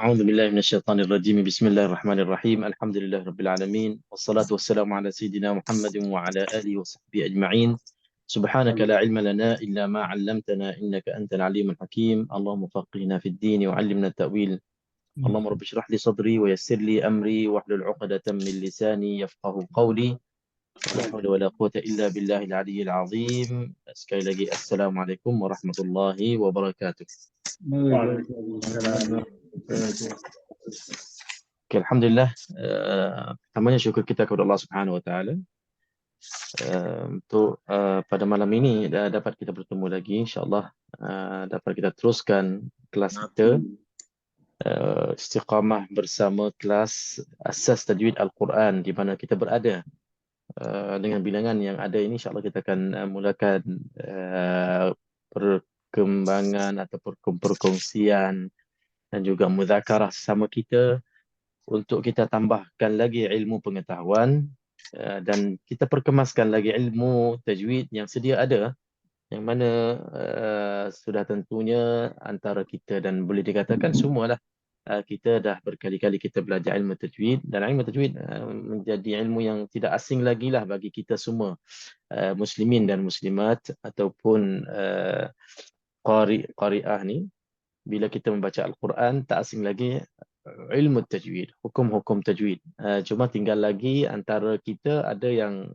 أعوذ بالله من الشيطان الرجيم بسم الله الرحمن الرحيم الحمد لله رب العالمين والصلاة والسلام على سيدنا محمد وعلى آله وصحبه أجمعين سبحانك لا علم لنا إلا ما علمتنا إنك أنت العليم الحكيم اللهم فقهنا في الدين وعلمنا التأويل اللهم رب اشرح لي صدري ويسر لي أمري واحلل عقدة من لساني يفقه قولي ولا حول ولا قوة إلا بالله العلي العظيم sekali lagi Assalamualaikum warahmatullahi wabarakatuh. Okay, Alhamdulillah. Pertamanya syukur kita kepada Allah Subhanahu Wa Taala untuk pada malam ini dapat kita bertemu lagi. InsyaAllah dapat kita teruskan kelas kita istiqamah bersama kelas Asas Tajwid Al-Quran di mana kita berada. Dengan bilangan yang ada ini insyaAllah kita akan mulakan perkembangan atau perkongsian dan juga mudzakarah sesama kita untuk kita tambahkan lagi ilmu pengetahuan dan kita perkemaskan lagi ilmu tajwid yang sedia ada, yang mana sudah tentunya antara kita dan boleh dikatakan semualah kita dah berkali-kali kita belajar ilmu tajwid, dan ilmu tajwid menjadi ilmu yang tidak asing lagi lah bagi kita semua muslimin dan muslimat ataupun qari'ah ni. Bila kita membaca Al-Quran, tak asing lagi ilmu tajwid, hukum-hukum tajwid. Cuma tinggal lagi antara kita ada yang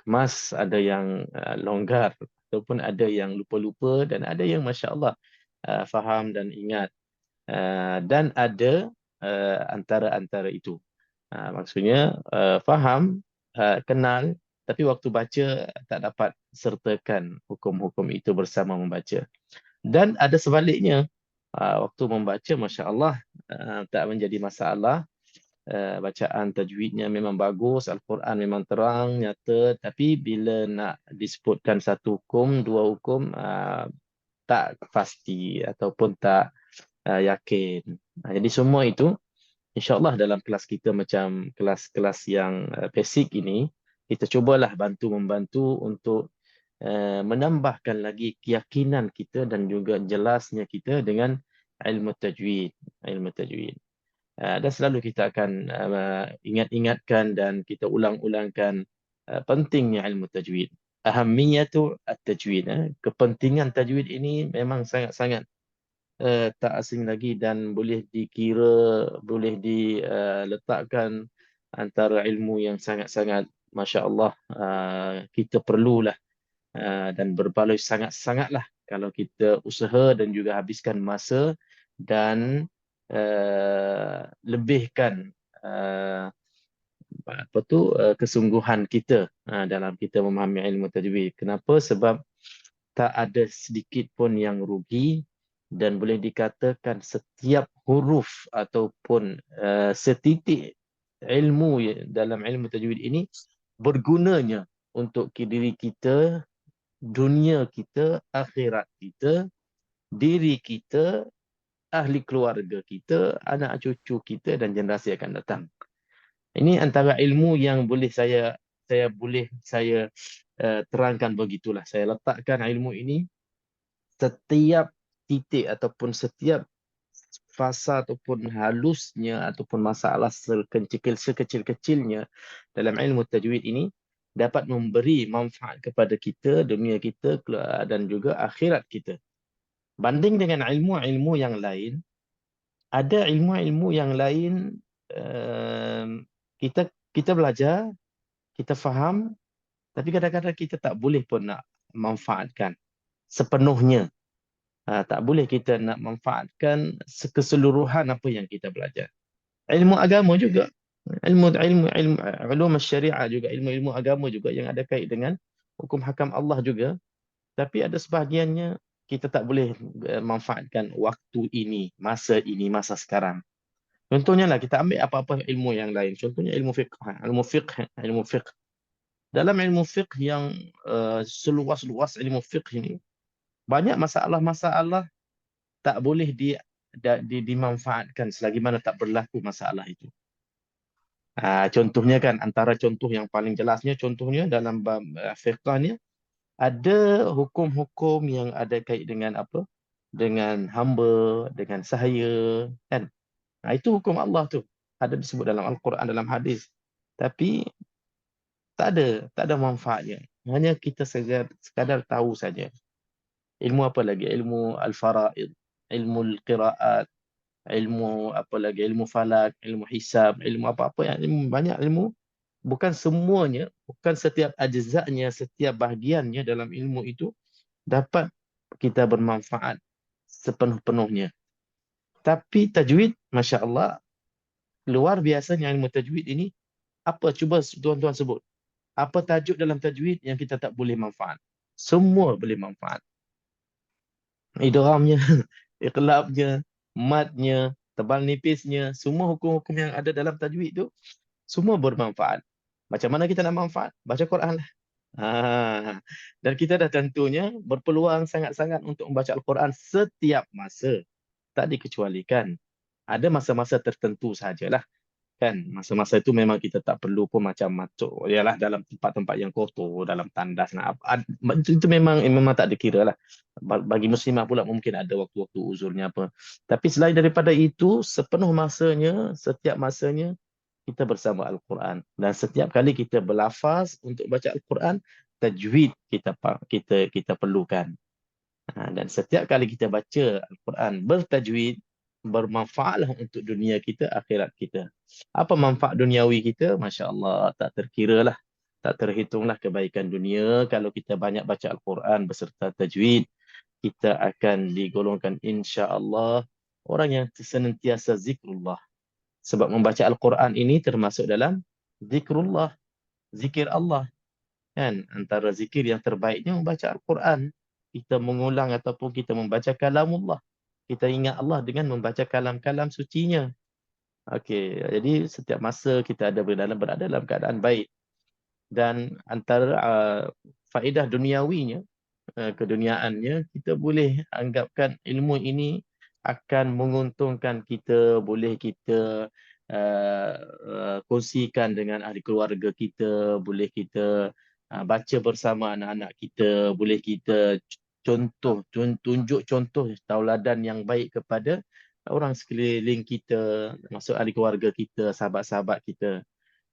kemas, ada yang longgar, ataupun ada yang lupa-lupa, dan ada yang Masya Allah faham dan ingat. Dan ada antara-antara itu. Maksudnya faham, kenal, tapi waktu baca tak dapat sertakan hukum-hukum itu bersama membaca. Dan ada sebaliknya, waktu membaca Masya Allah tak menjadi masalah. Bacaan tajwidnya memang bagus, Al-Quran memang terang, nyata, tapi bila nak disebutkan satu hukum, dua hukum, tak pasti ataupun tak yakin. Jadi semua itu InsyaAllah dalam kelas kita macam kelas-kelas yang basic ini, kita cubalah membantu untuk menambahkan lagi keyakinan kita dan juga jelasnya kita dengan ilmu tajwid. Ilmu tajwid. Dan selalu kita akan ingat-ingatkan dan kita ulang-ulangkan pentingnya ilmu tajwid. Ahamiyatu at-tajwid. Kepentingan tajwid ini memang sangat-sangat tak asing lagi dan boleh dikira, boleh diletakkan antara ilmu yang sangat-sangat Masya Allah kita perlulah dan berbaloi sangat-sangatlah kalau kita usaha dan juga habiskan masa dan lebihkan kesungguhan kita dalam kita memahami ilmu tajwid. Kenapa? Sebab tak ada sedikit pun yang rugi, dan boleh dikatakan setiap huruf ataupun setitik ilmu dalam ilmu tajwid ini bergunanya untuk diri kita, dunia kita, akhirat kita, diri kita, ahli keluarga kita, anak cucu kita dan generasi akan datang. Ini antara ilmu yang boleh saya terangkan begitulah. Saya letakkan ilmu ini setiap titik ataupun setiap fasa ataupun halusnya ataupun masalah sekecil-kecilnya dalam ilmu tajwid ini dapat memberi manfaat kepada kita, dunia kita dan juga akhirat kita. Banding dengan ilmu-ilmu yang lain, ada ilmu-ilmu yang lain kita belajar, kita faham, tapi kadang-kadang kita tak boleh pun nak manfaatkan sepenuhnya. Tak boleh kita nak manfaatkan keseluruhan apa yang kita belajar. Ilmu agama juga, ilmu syariah juga, ilmu agama juga yang ada kait dengan hukum hakam Allah juga. Tapi ada sebahagiannya kita tak boleh manfaatkan waktu ini, masa sekarang. Contohnya lah kita ambil apa-apa ilmu yang lain. Contohnya ilmu fiqh. Ilmu fiqh. Dalam ilmu fiqh yang seluas-luas ilmu fiqh ini, banyak masalah-masalah tak boleh dimanfaatkan selagi mana tak berlaku masalah itu. Contohnya kan, antara contoh yang paling jelasnya, contohnya dalam fiqh ni, ada hukum-hukum yang ada kait dengan apa? Dengan hamba, dengan sahaya, kan? Itu hukum Allah tu. Ada disebut dalam Al-Quran, dalam hadis. Tapi tak ada manfaatnya. Hanya kita sekadar tahu saja. Ilmu apa lagi? Ilmu al-faraid, ilmu al-qiraat, ilmu apa lagi? Ilmu falak, ilmu hisab, ilmu apa-apa yang ilmu, banyak ilmu. Bukan semuanya, bukan setiap ajza'nya, setiap bahagiannya dalam ilmu itu dapat kita bermanfaat sepenuh-penuhnya. Tapi tajwid, Masya Allah, luar biasanya ilmu tajwid ini. Apa? Cuba tuan-tuan sebut. Apa tajuk dalam tajwid yang kita tak boleh manfaat? Semua boleh manfaat. Idghamnya, iqlabnya, matnya, tebal nipisnya, semua hukum-hukum yang ada dalam tajwid tu semua bermanfaat. Macam mana kita nak manfaat? Baca Quran lah. Dan kita dah tentunya berpeluang sangat-sangat untuk membaca Al-Quran setiap masa. Tak dikecualikan. Ada masa-masa tertentu sahajalah. Kan, masa-masa itu memang kita tak perlu pun macam masuk yalah dalam tempat-tempat yang kotor, dalam tandas nak itu memang tak dikira lah. Bagi muslimah pula mungkin ada waktu-waktu uzurnya apa. Tapi selain daripada itu, sepenuh masanya, setiap masanya kita bersama Al-Quran, dan setiap kali kita berlafaz untuk baca Al-Quran, tajwid kita perlukan. Dan setiap kali kita baca Al-Quran bertajwid, bermanfaatlah untuk dunia kita, akhirat kita. Apa manfaat duniawi kita? Masya Allah, tak terkira lah. Tak terhitunglah kebaikan dunia. Kalau kita banyak baca Al-Quran beserta tajwid, kita akan digolongkan insya Allah orang yang senantiasa zikrullah. Sebab membaca Al-Quran ini termasuk dalam zikrullah, zikir Allah. Kan? Antara zikir yang terbaiknya membaca Al-Quran. Kita mengulang ataupun kita membaca kalamullah. Kita ingat Allah dengan membaca kalam-kalam sucinya. Okey, jadi setiap masa kita berada dalam keadaan baik. Dan antara faedah duniawinya, keduniaannya, kita boleh anggapkan ilmu ini akan menguntungkan kita, boleh kita kongsikan dengan ahli keluarga kita, boleh kita baca bersama anak-anak kita, boleh kita tunjuk contoh tauladan yang baik kepada orang sekeliling kita, termasuk ahli keluarga kita, sahabat-sahabat kita.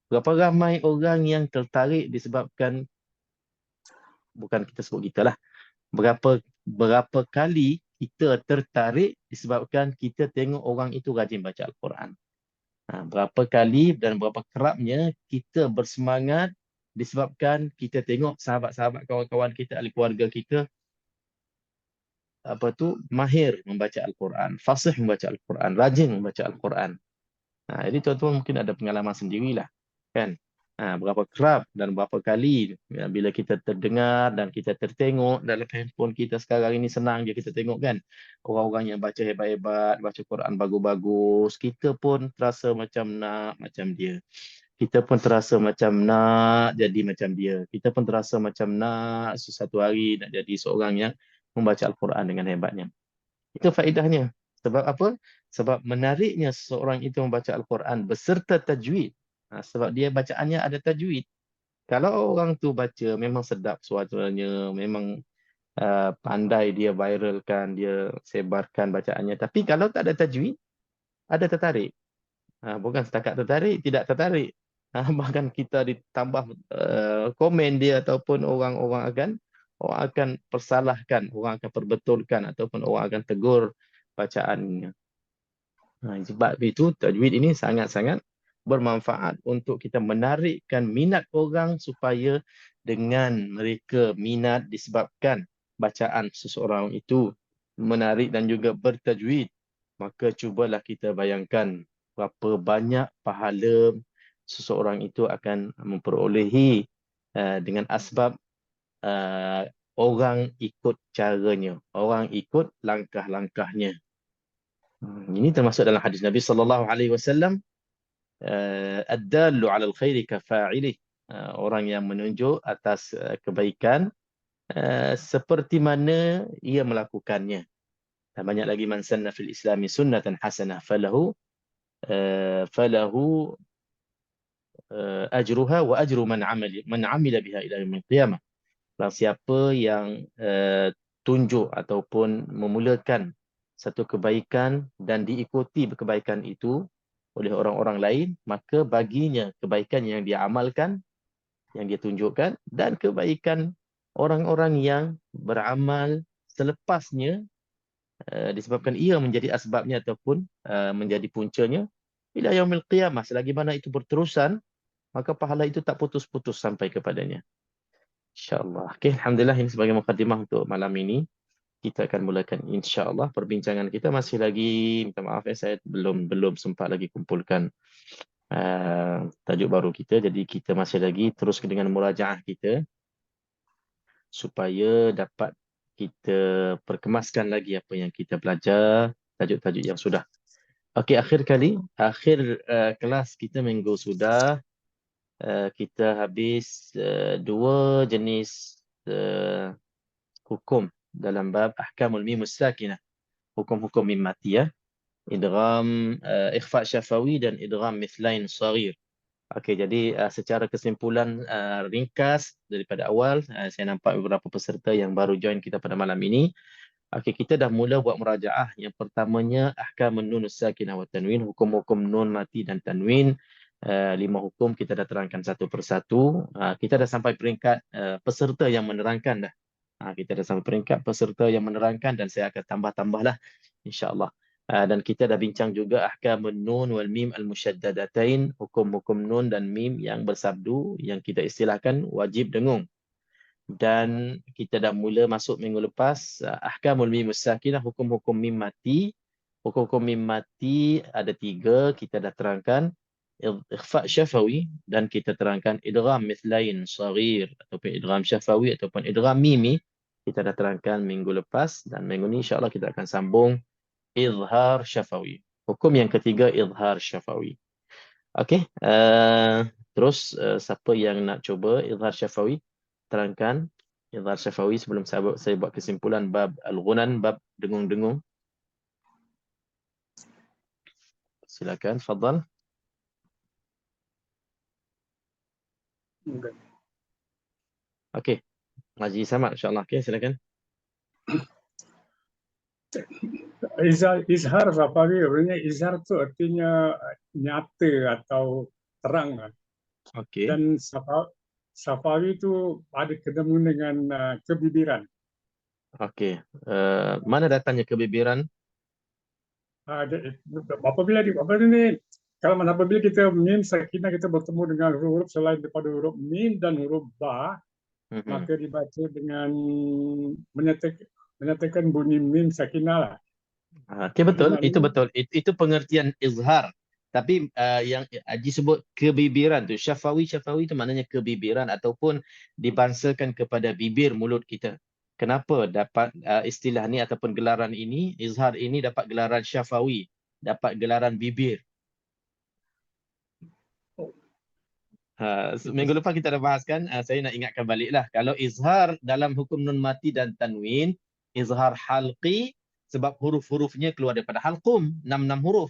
Berapa ramai orang yang tertarik disebabkan, bukan kita sebut kita lah, berapa kali kita tertarik disebabkan kita tengok orang itu rajin baca Al-Quran. Berapa kali dan berapa kerapnya kita bersemangat disebabkan kita tengok sahabat-sahabat, kawan-kawan kita, ahli keluarga kita mahir membaca Al-Quran, fasih membaca Al-Quran, rajin membaca Al-Quran. Jadi tuan-tuan mungkin ada pengalaman sendirilah, kan? Berapa kerap dan berapa kali bila kita terdengar dan kita tertengok dalam handphone kita sekarang ini, senang je kita tengok, kan? Orang-orang yang baca hebat-hebat, baca Quran bagus-bagus, kita pun terasa macam nak macam dia. Kita pun terasa macam nak jadi macam dia. Kita pun terasa macam nak sesuatu hari nak jadi seorang yang membaca Al-Quran dengan hebatnya. Itu faedahnya. Sebab apa? Sebab menariknya seseorang itu membaca Al-Quran beserta tajwid. Sebab dia bacaannya ada tajwid. Kalau orang tu baca memang sedap suaranya, memang pandai dia viralkan, dia sebarkan bacaannya. Tapi kalau tak ada tajwid, ada tertarik. Bukan setakat tertarik, tidak tertarik. Bahkan kita ditambah komen dia ataupun orang akan persalahkan, orang akan perbetulkan ataupun orang akan tegur bacaannya. Sebab itu tajwid ini sangat-sangat bermanfaat untuk kita menarikkan minat orang supaya dengan mereka minat disebabkan bacaan seseorang itu menarik dan juga bertajwid, maka cubalah kita bayangkan berapa banyak pahala seseorang itu akan memperolehi dengan asbab orang ikut caranya, orang ikut langkah-langkahnya. Ini termasuk dalam hadis Nabi sallallahu alaihi wasallam, ad-dallu 'ala al-khairi kafa'ilih. Orang yang menunjuk atas kebaikan seperti mana ia melakukannya. Dan banyak lagi, man sanna fil islami sunnatan hasanah falahu ajruha wa ajru man amila biha ila yaumil qiyamah. Siapa yang tunjuk ataupun memulakan satu kebaikan dan diikuti kebaikan itu oleh orang-orang lain, maka baginya kebaikan yang dia amalkan, yang dia tunjukkan, dan kebaikan orang-orang yang beramal selepasnya, disebabkan ia menjadi asbabnya ataupun menjadi puncanya, ila yaumil qiyamah, selagi mana itu berterusan, maka pahala itu tak putus-putus sampai kepadanya. InsyaAllah. Okay, Alhamdulillah, ini sebagai mukadimah untuk malam ini. Kita akan mulakan insya-Allah perbincangan kita. Masih lagi, minta maaf saya belum sempat lagi kumpulkan tajuk baru kita. Jadi kita masih lagi terus dengan murajaah kita supaya dapat kita perkemaskan lagi apa yang kita belajar, tajuk-tajuk yang sudah. Okey, akhir kelas kita minggu sudah kita habis dua jenis hukum dalam bab ahkamul mim sakinah, hukum-hukum mim mati ya. Idgham ikhfa syafawi dan idgham mithlain saghir. Okey, jadi secara kesimpulan ringkas daripada awal, saya nampak beberapa peserta yang baru join kita pada malam ini. Okey, kita dah mula buat murajaah. Yang pertamanya ahkamun nun sakinah wa tanwin, hukum-hukum nun mati dan tanwin. 5 hukum kita dah terangkan satu persatu. Kita dah sampai peringkat peserta yang menerangkan dah. Kita dah sampai peringkat peserta yang menerangkan dan saya akan tambah-tambahlah insya-Allah. Dan kita dah bincang juga ahkamun nun wal mim al musyaddadatain, hukum-hukum nun dan mim yang bersabdu yang kita istilahkan wajib dengung. Dan kita dah mula masuk minggu lepas ahkamul mim sakinah, hukum-hukum mim mati. Hukum-hukum mim mati ada 3, kita dah terangkan. Ikhfa syafawi, dan kita terangkan idgham mithlain saghir ataupun idgham syafawi ataupun idgham mimi, kita dah terangkan minggu lepas. Dan minggu ni insya-Allah kita akan sambung izhar syafawi. Hukum yang ketiga izhar syafawi. Okey, terus siapa yang nak cuba izhar syafawi, terangkan izhar syafawi sebelum saya buat kesimpulan bab al-ghunan, bab dengung-dengung. Silakan, fadhal. Okey, Haji Samad insya-Allah. Okey, silakan. Izhar Safawi, sebenarnya izhar tu artinya nyata atau terang. Okey. Dan Safawi itu ada ketemu dengan kebibiran. Okey. Mana datangnya kebibiran? Apabila apabila kita mim sakinah, kita bertemu dengan huruf selain daripada huruf mim dan huruf ba, maka dibaca dengan menyatakan bunyi mim sakinah lah. Okey, betul. Itu betul. Itu pengertian izhar. Tapi yang Haji sebut kebibiran tu, syafawi itu maknanya kebibiran ataupun dibangsakan kepada bibir mulut kita. Kenapa dapat istilah ni ataupun gelaran ini, izhar ini dapat gelaran syafawi, dapat gelaran bibir. Minggu lepas kita dah bahaskan, saya nak ingatkan baliklah. Kalau izhar dalam hukum nun mati dan tanwin, izhar halqi sebab huruf-hurufnya keluar daripada halqum, 6 huruf.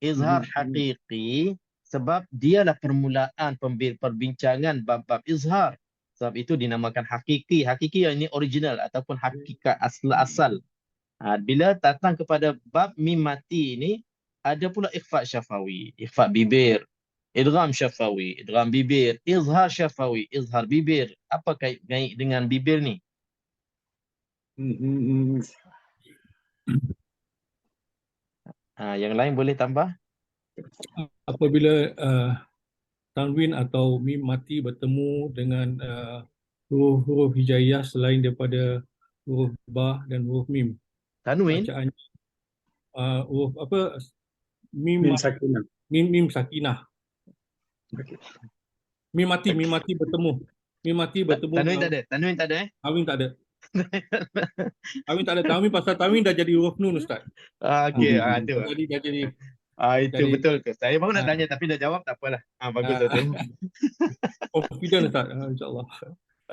Izhar haqiqi sebab dialah permulaan perbincangan bab-bab izhar. Sebab itu dinamakan hakiki. Hakiki yang ini original ataupun hakikat asal. Bila datang kepada bab mim mati ini, ada pula ikhfa syafawi, ikhfa bibir, idgham syafawi, idgham bibir, izhar syafawi, izhar bibir. Apa kait dengan bibir ni? Yang lain boleh tambah? Apabila tanwin atau mim mati bertemu dengan huruf-huruf hijaiyah selain daripada huruf ba dan huruf mim. Tanwin? Bacaan huruf apa? Mim sakinah. Mim sakinah. Mim mati bertemu. Mim mati bertemu. Tanwin tak ada. Tanwin tak ada Tanwin tak ada. Tanwin tak ada. Tanwin pasal tanwin dah jadi huruf nun, Ustaz. Okey, itu. Dah jadi itu betul tu. Saya baru nak tanya tapi dah jawab, tak apalah. Bagus tu. Confident, Ustaz. InsyaAllah.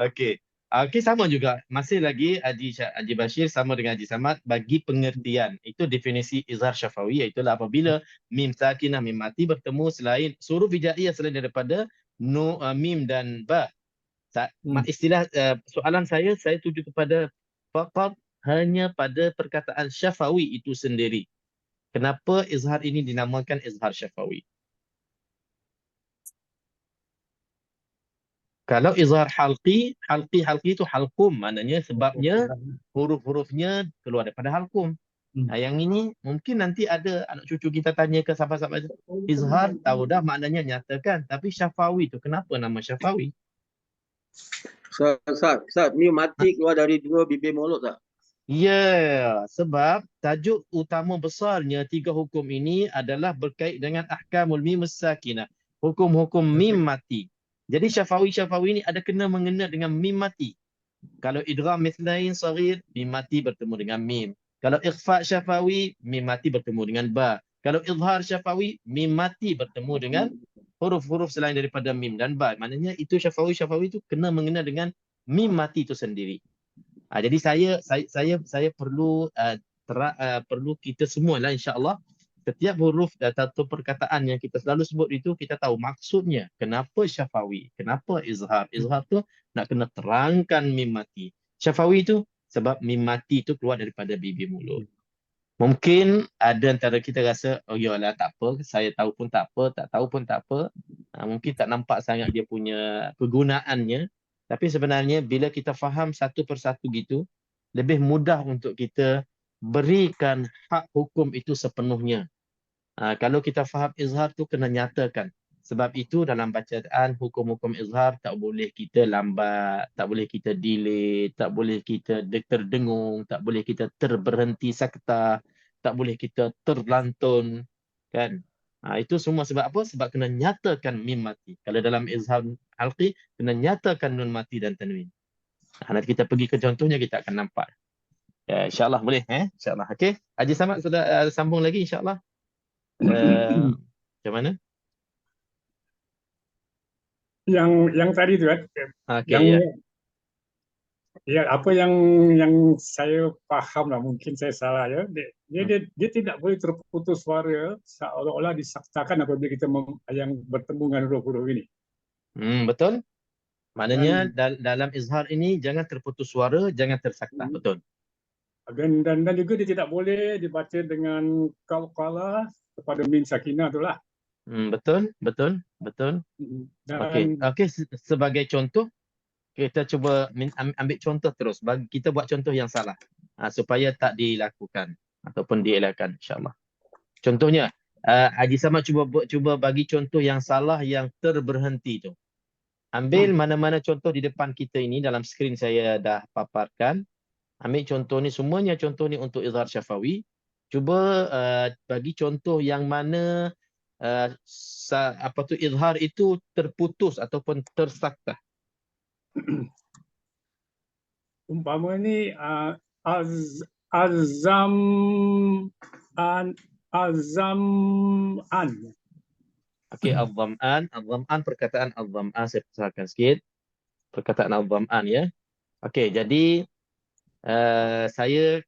Okey. Okey, sama juga. Masih lagi Haji Bashir sama dengan Haji Samad bagi pengertian. Itu definisi izhar syafawi, iaitu apabila mim sakinah mim mati bertemu selain huruf hijaiyah selain daripada mim dan ba. Istilah soalan saya tuju kepada faqat hanya pada perkataan syafawi itu sendiri. Kenapa izhar ini dinamakan izhar syafawi? Kalau izhar halqi itu halqum, maknanya sebabnya huruf-hurufnya keluar daripada halqum. Yang ini mungkin nanti ada anak cucu kita tanya ke sahabat-sahabat, izhar tahu dah maknanya nyatakan, tapi syafawi itu kenapa nama syafawi? Ustaz, ni mati keluar dari dua bibir mulut tak? Ya, sebab tajuk utama besarnya tiga hukum ini adalah berkait dengan ahkamul mim sakinah, hukum-hukum mim mati. Jadi syafawi ini ada kena mengena dengan mim mati. Kalau idgham mithlain saghir, mim mati bertemu dengan mim. Kalau ikhfa syafawi, mim mati bertemu dengan ba. Kalau izhar syafawi, mim mati bertemu dengan huruf-huruf selain daripada mim dan ba. Maknanya itu syafawi itu kena mengena dengan mim mati itu sendiri. Jadi saya perlu perlu kita semualah insya-Allah setiap huruf atau perkataan yang kita selalu sebut itu kita tahu maksudnya. Kenapa syafawi? Kenapa izhar? Izhar tu nak kena terangkan mim mati. Syafawi itu sebab mim mati itu keluar daripada bibir mulut. Mungkin ada antara kita rasa, oh yalah tak apa, saya tahu pun tak apa, tak tahu pun tak apa. Mungkin tak nampak sangat dia punya kegunaannya. Tapi sebenarnya bila kita faham satu persatu gitu, lebih mudah untuk kita berikan hak hukum itu sepenuhnya. Kalau kita faham izhar tu kena nyatakan. Sebab itu dalam bacaan hukum-hukum izhar tak boleh kita lambat, tak boleh kita delay, tak boleh kita terdengung, tak boleh kita terberhenti sakta, tak boleh kita terlantun, kan? Itu semua sebab apa? Sebab kena nyatakan mim mati. Kalau dalam izhar halqi kena nyatakan nun mati dan tanwin. Nanti kita pergi ke contohnya kita akan nampak. Ya, insya-Allah boleh insya-Allah. Okey. Haji Samad sudah sambung lagi insya-Allah. Macam mana? Yang tadi tu kan, Okey, yang ya. apa yang saya faham lah, mungkin saya salah ya. Dia tidak boleh terputus suara seolah-olah disaktakan apabila kita yang bertemu dengan huruf-huruf ini. Betul. Maknanya dalam izhar ini jangan terputus suara, jangan tersakta. Betul. Dan juga dia tidak boleh dibaca dengan qalqalah kepada mim sakinah itulah. Betul. Okey, sebagai contoh kita cuba ambil contoh terus. Kita buat contoh yang salah supaya tak dilakukan ataupun dielakkan insya-Allah. Contohnya Haji Samad cuba bagi contoh yang salah yang terberhenti tu. Ambil mana-mana contoh di depan kita ini dalam skrin saya dah paparkan. Ambil contoh ni, semuanya contoh ni untuk izhar syafawi. Cuba bagi contoh yang mana izhar itu terputus ataupun tersakta. Umpama ni azam'an. Okey, al-dham'an perkataan al-dham'an saya besarkan sikit. Perkataan al-dham'an ya. Okey, jadi saya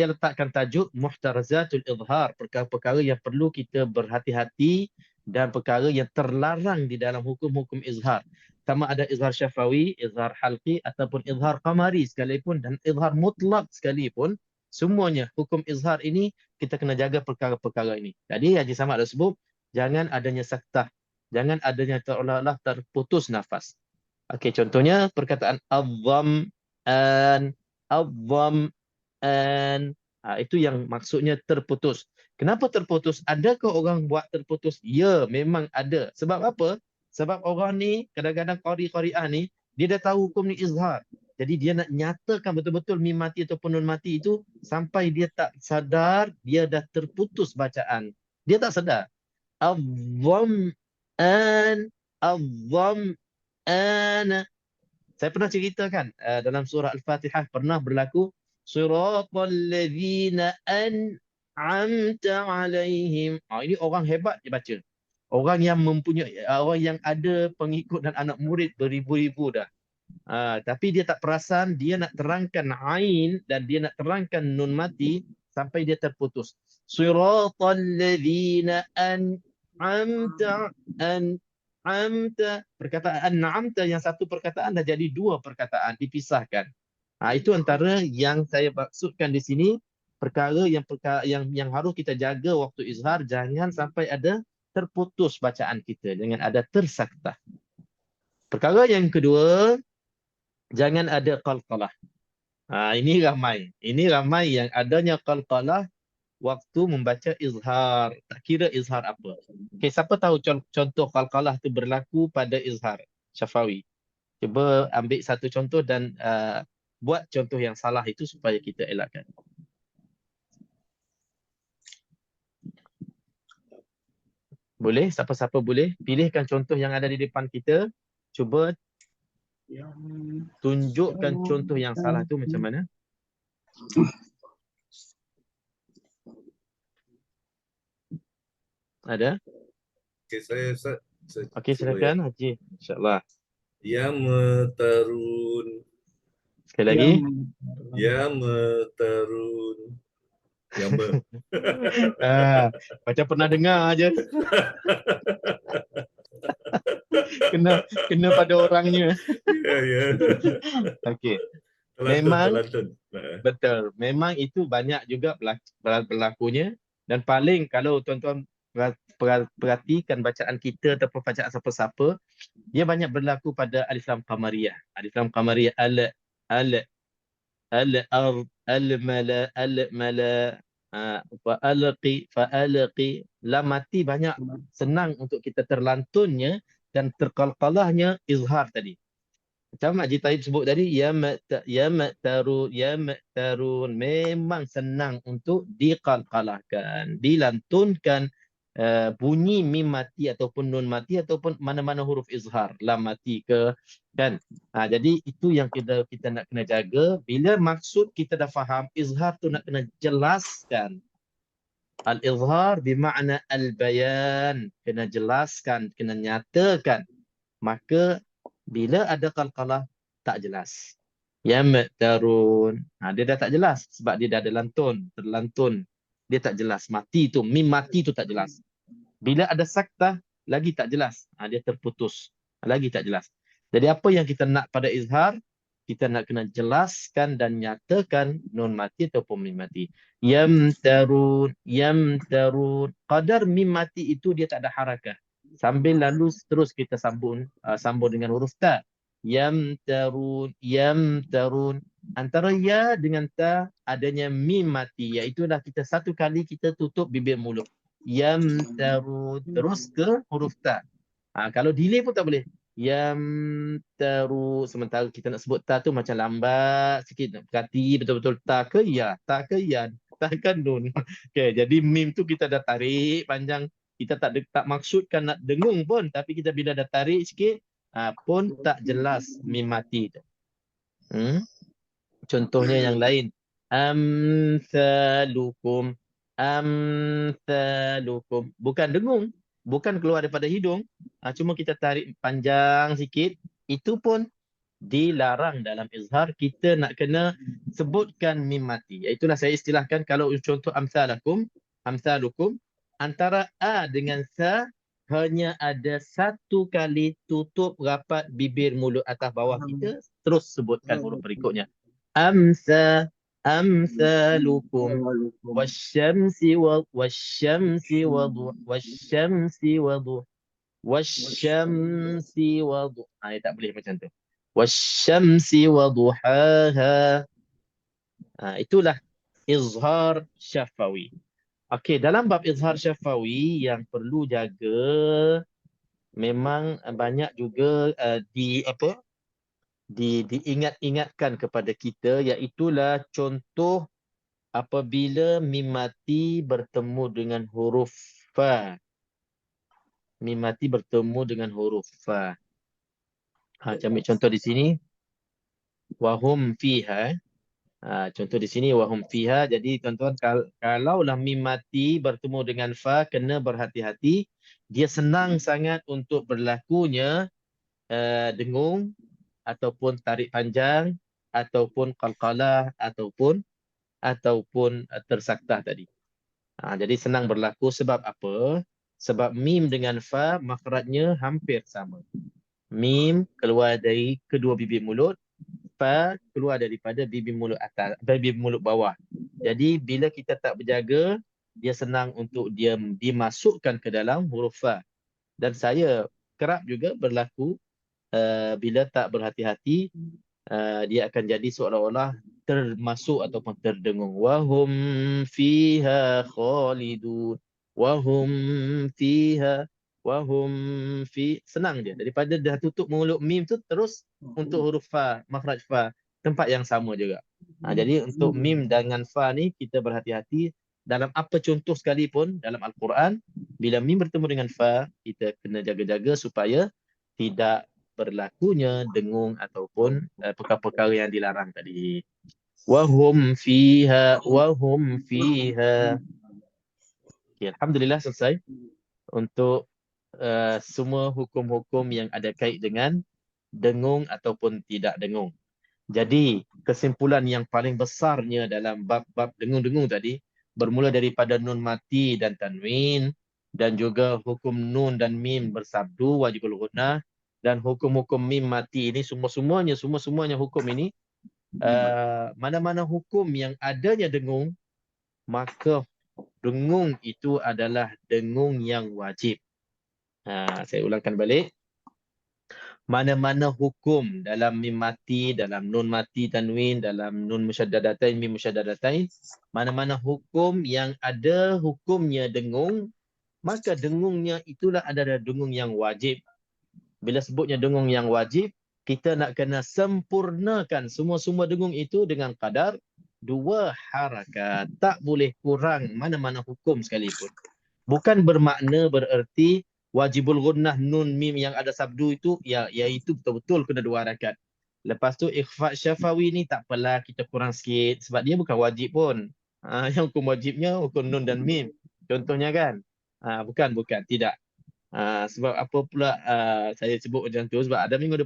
letakkan tajuk muhtarazatul izhar, perkara-perkara yang perlu kita berhati-hati dan perkara yang terlarang di dalam hukum-hukum izhar. Sama ada izhar syafawi, izhar halqi ataupun izhar qamari sekalipun dan izhar mutlak sekalipun, semuanya hukum izhar ini kita kena jaga perkara-perkara ini. Jadi Haji Samad dah sebut, jangan adanya saktah, jangan adanya seolah-olah terputus nafas. Okey, contohnya perkataan al-dham'an, itu yang maksudnya terputus. Kenapa terputus? Adakah orang buat terputus? Ya, memang ada. Sebab apa? Sebab orang ni, kadang-kadang qari-qari'ah ni, dia dah tahu hukum ni izhar. Jadi dia nak nyatakan betul-betul mim mati ataupun nun mati itu sampai dia tak sadar, dia dah terputus bacaan. Dia tak sadar. Al-dham'an, al-dham'an. Saya pernah ceritakan dalam surah Al-Fatihah pernah berlaku siratal ladzina an'amta alaihim. Ini orang hebat dia baca. Orang yang mempunyai orang yang ada pengikut dan anak murid beribu-ribu dah. Tapi dia tak perasan, dia nak terangkan ain dan dia nak terangkan nun mati sampai dia terputus. Siratal ladzina an'amta perkataan an'amta yang satu perkataan dah jadi dua perkataan, dipisahkan. Itu antara yang saya maksudkan di sini, perkara yang harus kita jaga waktu izhar, jangan sampai ada terputus bacaan kita, jangan ada tersaktah. Perkara yang kedua, jangan ada qalqalah. Ini ramai yang adanya qalqalah waktu membaca izhar. Tak kira izhar apa. Okey, siapa tahu contoh qalqalah tu berlaku pada izhar syafawi? Cuba ambil satu contoh dan buat contoh yang salah itu supaya kita elakkan. Boleh? Siapa-siapa boleh? Pilihkan contoh yang ada di depan kita. Cuba tunjukkan contoh yang salah tu macam mana. Ada? Okey, saya Okey, cuba ya. silakan Haji. InsyaAllah. Yamtarun, Sekali lagi. yamtarun, yama. Macam pernah dengar aje. Kena pada orangnya. Ya. Okey. Pelantun, Memang pelantun. betul. Memang itu banyak juga berlakunya, dan paling kalau tuan-tuan perhatikan bacaan kita ataupun bacaan siapa-siapa, dia banyak berlaku pada alif lam qamariyah. Alif lam qamariyah al ard al mala fa alqi lam mati banyak senang untuk kita terlantunnya dan terqalqalahnya izhar tadi. Macam Haji Taib sebut tadi, ya ma'tarun, memang senang untuk diqalqalahkan, dilantunkan bunyi mim mati ataupun nun mati ataupun mana-mana huruf izhar, lam mati ke, kan. Jadi itu yang kita nak kena jaga. Bila maksud kita dah faham, izhar tu nak kena jelaskan. Al-izhar bermakna al-bayan, kena jelaskan, kena nyatakan. Maka bila ada qalqalah tak jelas. Yamtarun. Dia dah tak jelas sebab dia dah ada lantun, terlantun. Dia tak jelas. Mati tu, mim mati tu tak jelas. Bila ada saktah lagi tak jelas. Dia terputus. Lagi tak jelas. Jadi apa yang kita nak pada izhar, kita nak kena jelaskan dan nyatakan nun mati ataupun mim mati. Yamtarun. Qadar mim mati itu dia tak ada harakah. Sambil lalu terus kita sambung dengan huruf ta. Yamtarun. Antara ya dengan ta adanya mim mati, iaitu dah kita satu kali kita tutup bibir mulut. Yamtarun terus ke huruf ta. Kalau delay pun tak boleh. Yamtarun, sementara kita nak sebut ta tu macam lambat sikit, nak perhati betul-betul ta ke ya, ta kan nun. Okey, jadi mim tu kita dah tarik panjang. Kita tak maksudkan nak dengung pun, tapi kita bila dah tarik sikit pun tak jelas mim mati tu. Contohnya yang lain. Amsalukum. Bukan dengung, bukan keluar daripada hidung. Cuma kita tarik panjang sikit. Itu pun dilarang dalam izhar. Kita nak kena sebutkan mim mati. Itulah saya istilahkan kalau contoh amsalukum, antara a dengan sa hanya ada satu kali tutup rapat bibir mulut atas bawah kita, terus sebutkan huruf berikutnya. Amsalukum wasyamsi wadu. Tak boleh macam tu. Wasyamsi waduhaha. Itulah izhar syafawi. Okey, dalam bab izhar syafawi yang perlu jaga, memang banyak juga diingat-ingatkan kepada kita, iaitulah contoh apabila mim mati bertemu dengan huruf fa. Mim mati bertemu dengan huruf fa. Ambil contoh di sini. Wahum fiha. Contoh di sini wahum fiha. Jadi tuan-tuan, kalaulah mim mati bertemu dengan fa, kena berhati-hati. Dia senang sangat untuk berlakunya dengung ataupun tarik panjang ataupun qalqalah ataupun tersaktah tadi. Jadi senang berlaku sebab apa? Sebab mim dengan fa makhrajnya hampir sama. Mim keluar dari kedua bibir mulut, fa keluar daripada bibir mulut atas, bibir mulut bawah. Jadi bila kita tak berjaga, dia senang untuk dia dimasukkan ke dalam huruf fa. Dan saya kerap juga berlaku bila tak berhati-hati, dia akan jadi seolah-olah termasuk ataupun terdengung. Wahum fiha khalidun. Wahum fiha. Wahum fi. Senang dia. Daripada dah tutup mulut mim tu terus untuk huruf fa, makhraj fa. Tempat yang sama juga. Jadi untuk mim dengan fa ni kita berhati-hati. Dalam apa contoh sekalipun dalam Al-Quran, bila mim bertemu dengan fa, kita kena jaga-jaga supaya tidak berlakunya dengung ataupun perkara-perkara yang dilarang tadi. Wahum fiha, wahum fiha. Okay, Alhamdulillah selesai untuk semua hukum-hukum yang ada kait dengan dengung ataupun tidak dengung. Jadi kesimpulan yang paling besarnya dalam bab-bab dengung-dengung tadi bermula daripada nun mati dan tanwin, dan juga hukum nun dan mim bersabdu wajibul ghunnah, dan hukum-hukum mim mati ini semua-semuanya hukum ini mana-mana hukum yang adanya dengung, maka dengung itu adalah dengung yang wajib. Saya ulangkan balik. Mana-mana hukum dalam mim mati, dalam nun mati tanwin, dalam nun musyaddadatain, mim musyaddadatain, mana-mana hukum yang ada hukumnya dengung, maka dengungnya itulah adalah dengung yang wajib. Bila sebutnya dengung yang wajib, kita nak kena sempurnakan semua-semua dengung itu dengan kadar 2 harakat. Tak boleh kurang mana-mana hukum sekalipun. Bukan bermakna bererti wajibul ghunnah nun mim yang ada sabdu itu iaitu betul-betul kena 2 harakat. Lepas tu ikhfa syafawi ni tak apalah kita kurang sikit sebab dia bukan wajib pun. Yang hukum wajibnya hukum nun dan mim. Contohnya kan. Bukan tidak. Sebab apa pula saya sebut macam tu, sebab ada minggu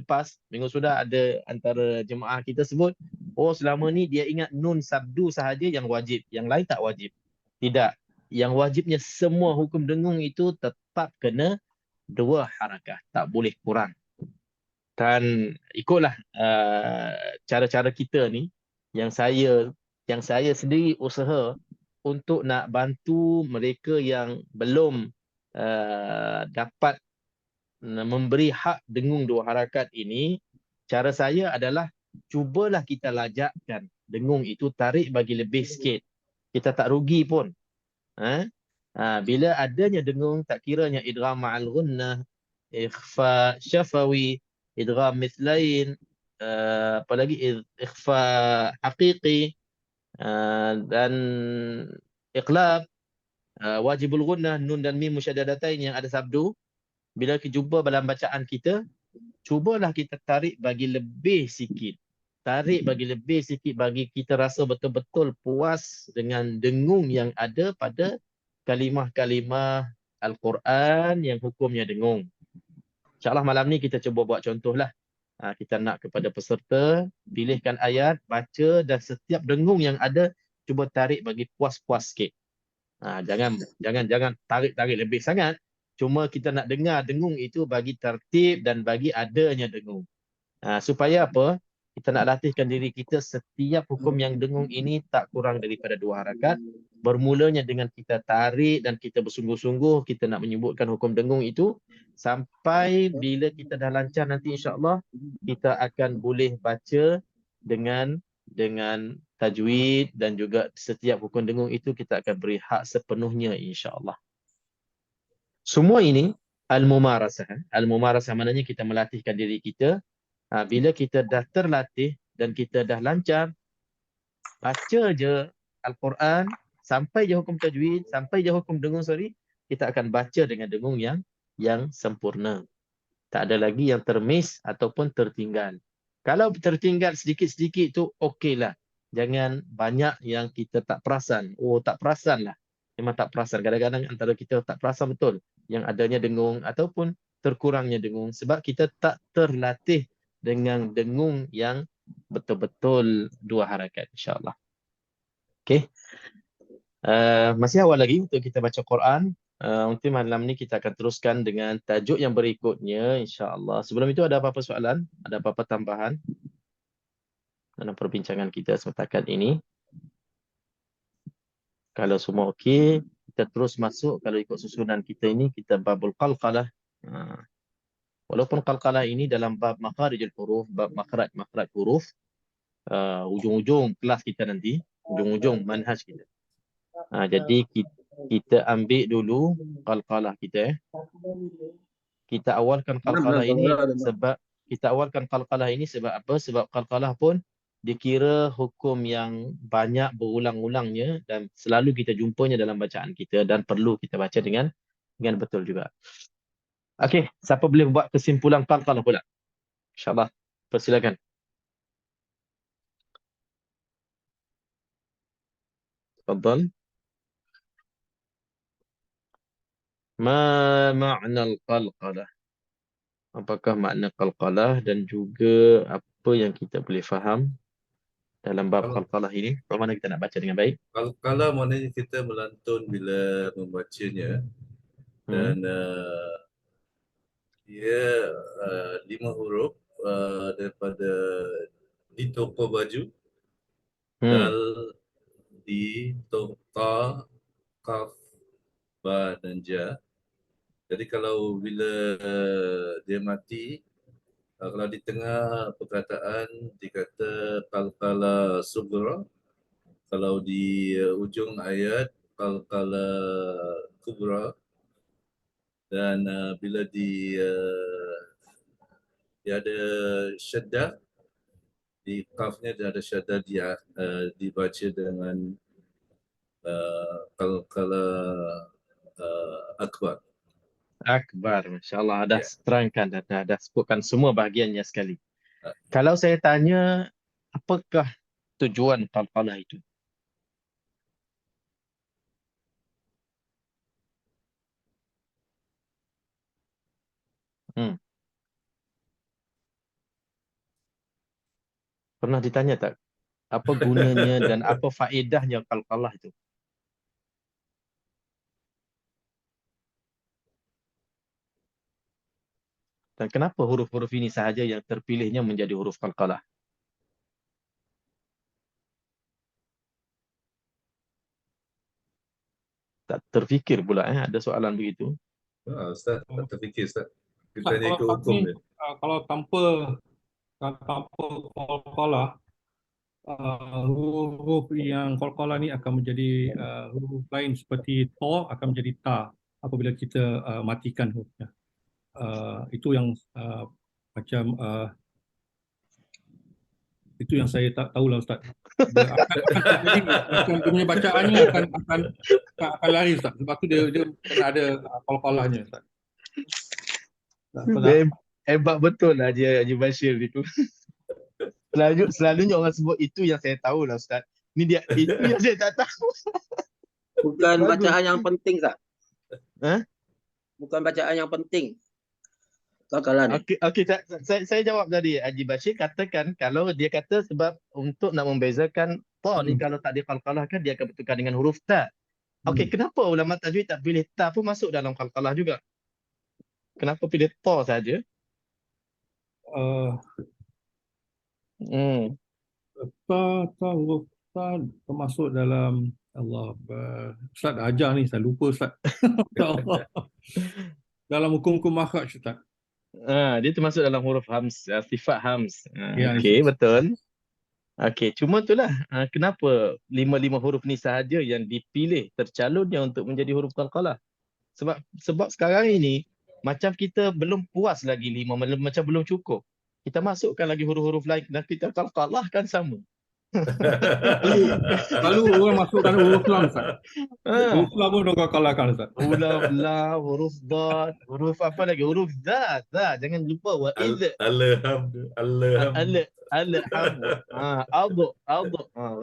sudah ada antara jemaah kita sebut, oh selama ni dia ingat nun sabdu sahaja yang wajib, yang lain tak wajib. Tidak. Yang wajibnya semua hukum dengung itu tetap kena 2 harakah, tak boleh kurang. Dan ikutlah cara-cara kita ni yang saya sendiri usaha untuk nak bantu mereka yang belum dapat memberi hak dengung 2 harakat ini. Cara saya adalah cubalah kita lajakkan dengung itu, tarik bagi lebih sikit. Kita tak rugi pun. Bila adanya dengung, tak kiranya idgham ma'al ghunnah, ikhfa syafawi, idgham mithlain, apalagi ikhfa haqiqi, dan iqlab, wajibul ghunnah, nun dan mim musyaddadatain yang ada sabdu. Bila kita jumpa dalam bacaan kita, cubalah kita tarik bagi lebih sikit. Tarik bagi lebih sikit bagi kita rasa betul-betul puas dengan dengung yang ada pada kalimah-kalimah Al-Quran yang hukumnya dengung. InsyaAllah malam ni kita cuba buat contohlah. Kita nak kepada peserta, pilihkan ayat, baca, dan setiap dengung yang ada, cuba tarik bagi puas-puas sikit. Jangan tarik-tarik lebih sangat. Cuma kita nak dengar dengung itu bagi tertib dan bagi adanya dengung. Supaya apa? Kita nak latihkan diri kita setiap hukum yang dengung ini tak kurang daripada 2 harakat. Bermulanya dengan kita tarik dan kita bersungguh-sungguh kita nak menyebutkan hukum dengung itu. Sampai bila kita dah lancar nanti insya-Allah kita akan boleh baca dengan tajwid, dan juga setiap hukum dengung itu kita akan beri hak sepenuhnya insya-Allah. Semua ini al-mumarasah. Al-mumarasah maknanya kita melatihkan diri kita. Bila kita dah terlatih dan kita dah lancar, baca je Al-Quran, sampai je hukum tajwid, sampai je hukum dengung, kita akan baca dengan dengung yang sempurna. Tak ada lagi yang termiss ataupun tertinggal. Kalau tertinggal sedikit-sedikit tu okeylah. Jangan banyak yang kita tak perasan. Oh, tak perasan lah. Memang tak perasan. Kadang-kadang antara kita tak perasan betul yang adanya dengung ataupun terkurangnya dengung sebab kita tak terlatih dengan dengung yang betul-betul 2 harakat insya-Allah. Okey. Masih awal lagi untuk kita baca Quran. Untuk malam ni kita akan teruskan dengan tajuk yang berikutnya insya-Allah. Sebelum itu ada apa-apa soalan? Ada apa-apa tambahan? dalam perbincangan kita setakat ini. Kalau semua okey, kita terus masuk. Kalau ikut susunan kita ini, kita babul qalqalah. Walaupun qalqalah ini dalam bab makharijul huruf, bab makhraj huruf, ujung-ujung kelas kita nanti, ujung-ujung manhaj kita. Jadi kita ambil dulu qalqalah kita. Kita awalkan qalqalah ini sebab apa? Sebab qalqalah pun dikira hukum yang banyak berulang-ulangnya dan selalu kita jumpanya dalam bacaan kita dan perlu kita baca dengan betul juga. Okey, siapa boleh buat kesimpulan qalqalah pula? InsyaAllah, persilakan. Tafadhal. Ma ma'na al-qalqalah? Apakah makna qalqalah dan juga apa yang kita boleh faham dalam bab qalqalah ini? Bagaimana kita nak baca dengan baik? Qalqalah maknanya kita melantun bila membacanya, dan dia 5 huruf daripada di toko baju, dal, di, ta, kaf, ba dan ja. Jadi kalau bila dia mati, kalau di tengah perkataan dikata qalqalah sughra, kalau di ujung ayat qalqalah kubra, dan bila dia ada syaddah di kafnya, dia ada syaddah, dia dibaca dengan qalqalah akbar. Akbar, masya-Allah, dah Ya. terangkan, dah sebutkan semua bahagiannya sekali. Kalau saya tanya, apakah tujuan qalqalah itu? Pernah ditanya tak? Apa gunanya dan apa faedahnya qalqalah itu? Dan kenapa huruf-huruf ini sahaja yang terpilihnya menjadi huruf qalqalah? Tak terfikir pula ada soalan begitu. Ustaz, tak terfikir Ustaz. Kita Ustaz, hanya ikut kalau hukum ni, dia. kalau tanpa qalqalah, huruf yang qalqalah ni akan menjadi huruf lain seperti ta akan menjadi ta apabila kita matikan hurufnya. Itu yang macam itu yang saya tak tahulah Ustaz. Akan terjadi macam punya bacaannya akan lari Ustaz. Sebab tu dia kena ada qalqalahnya Ustaz. Hebat betul lah Haji Bashir itu. Selalunya orang sebut itu yang saya tahu lah Ustaz. Ni dia itu yang saya tak tahu. Bukan Bagus. bacaan yang penting, Ustaz. Ha? Bukan bacaan yang penting. Qalqalah ni. Okey, saya jawab tadi. Haji Bashir katakan kalau dia kata sebab untuk nak membezakan ta ni kalau tak diqalqalahkan dia akan bertukar dengan huruf ta. Okey, kenapa ulama tajwid tak pilih ta pun masuk dalam qalqalah juga? Kenapa pilih ta saja? Huruf ta termasuk dalam Allah. Ustaz dah ajar ni, saya lupa Ustaz. Allah. Dalam hukum-hukum makhraj Ustaz. Dia termasuk dalam huruf hams, sifat hams. Ya, Okey, betul. Okey, cuma itulah kenapa lima huruf ni sahaja yang dipilih tercalonnya untuk menjadi huruf qalqalah. Sebab sekarang ini macam kita belum puas lagi macam belum cukup. Kita masukkan lagi huruf-huruf lain dan kita qalqalahkan sama. Lalu orang masukkan huruf lam Ustaz. Huruf lam pun orang qalqalahkan Ustaz. Huruf lam, huruf dad, huruf apa lagi? Huruf zat. Jangan lupa wa idh. Alhamd.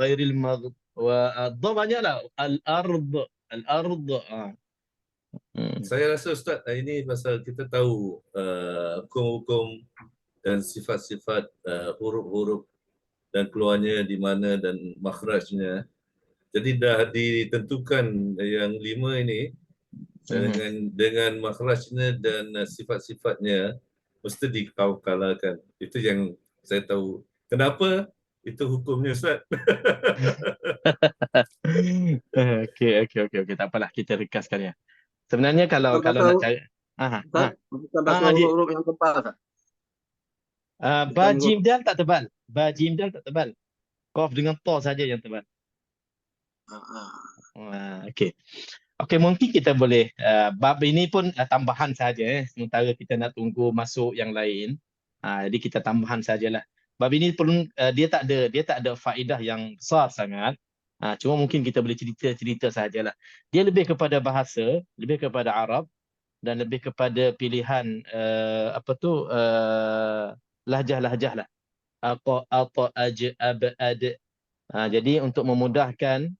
Ghairil maghdub wa dha banyaklah al-ard. Saya rasa Ustaz, ini pasal kita tahu hukum-hukum dan sifat-sifat huruf-huruf dan keluarnya di mana dan makhrajnya. Jadi dah ditentukan yang 5 ini dengan makhrajnya dan sifat-sifatnya mesti diqalqalahkan. Itu yang saya tahu. Kenapa? Itu hukumnya, Ustaz. Okey. Tak apalah, kita ringkaskan ya. Sebenarnya Bukan kalau pasal nak cari Ustaz, bukan pasal dia huruf-huruf yang tebal, Ustaz. ba Bukan huruf. jim dal tak tebal. Ba jim dal tak tebal. Qaf dengan ta saja yang tebal. Okey. Okey, mungkin kita boleh bab ini pun tambahan saja sementara kita nak tunggu masuk yang lain. Jadi kita tambahan sajalah. Bab ini pun dia tak ada faedah yang besar sangat. Cuma mungkin kita boleh cerita-cerita sajalah. Dia lebih kepada bahasa, lebih kepada Arab dan lebih kepada pilihan lahjah-lahjah lah. Apa aja abad. Jadi untuk memudahkan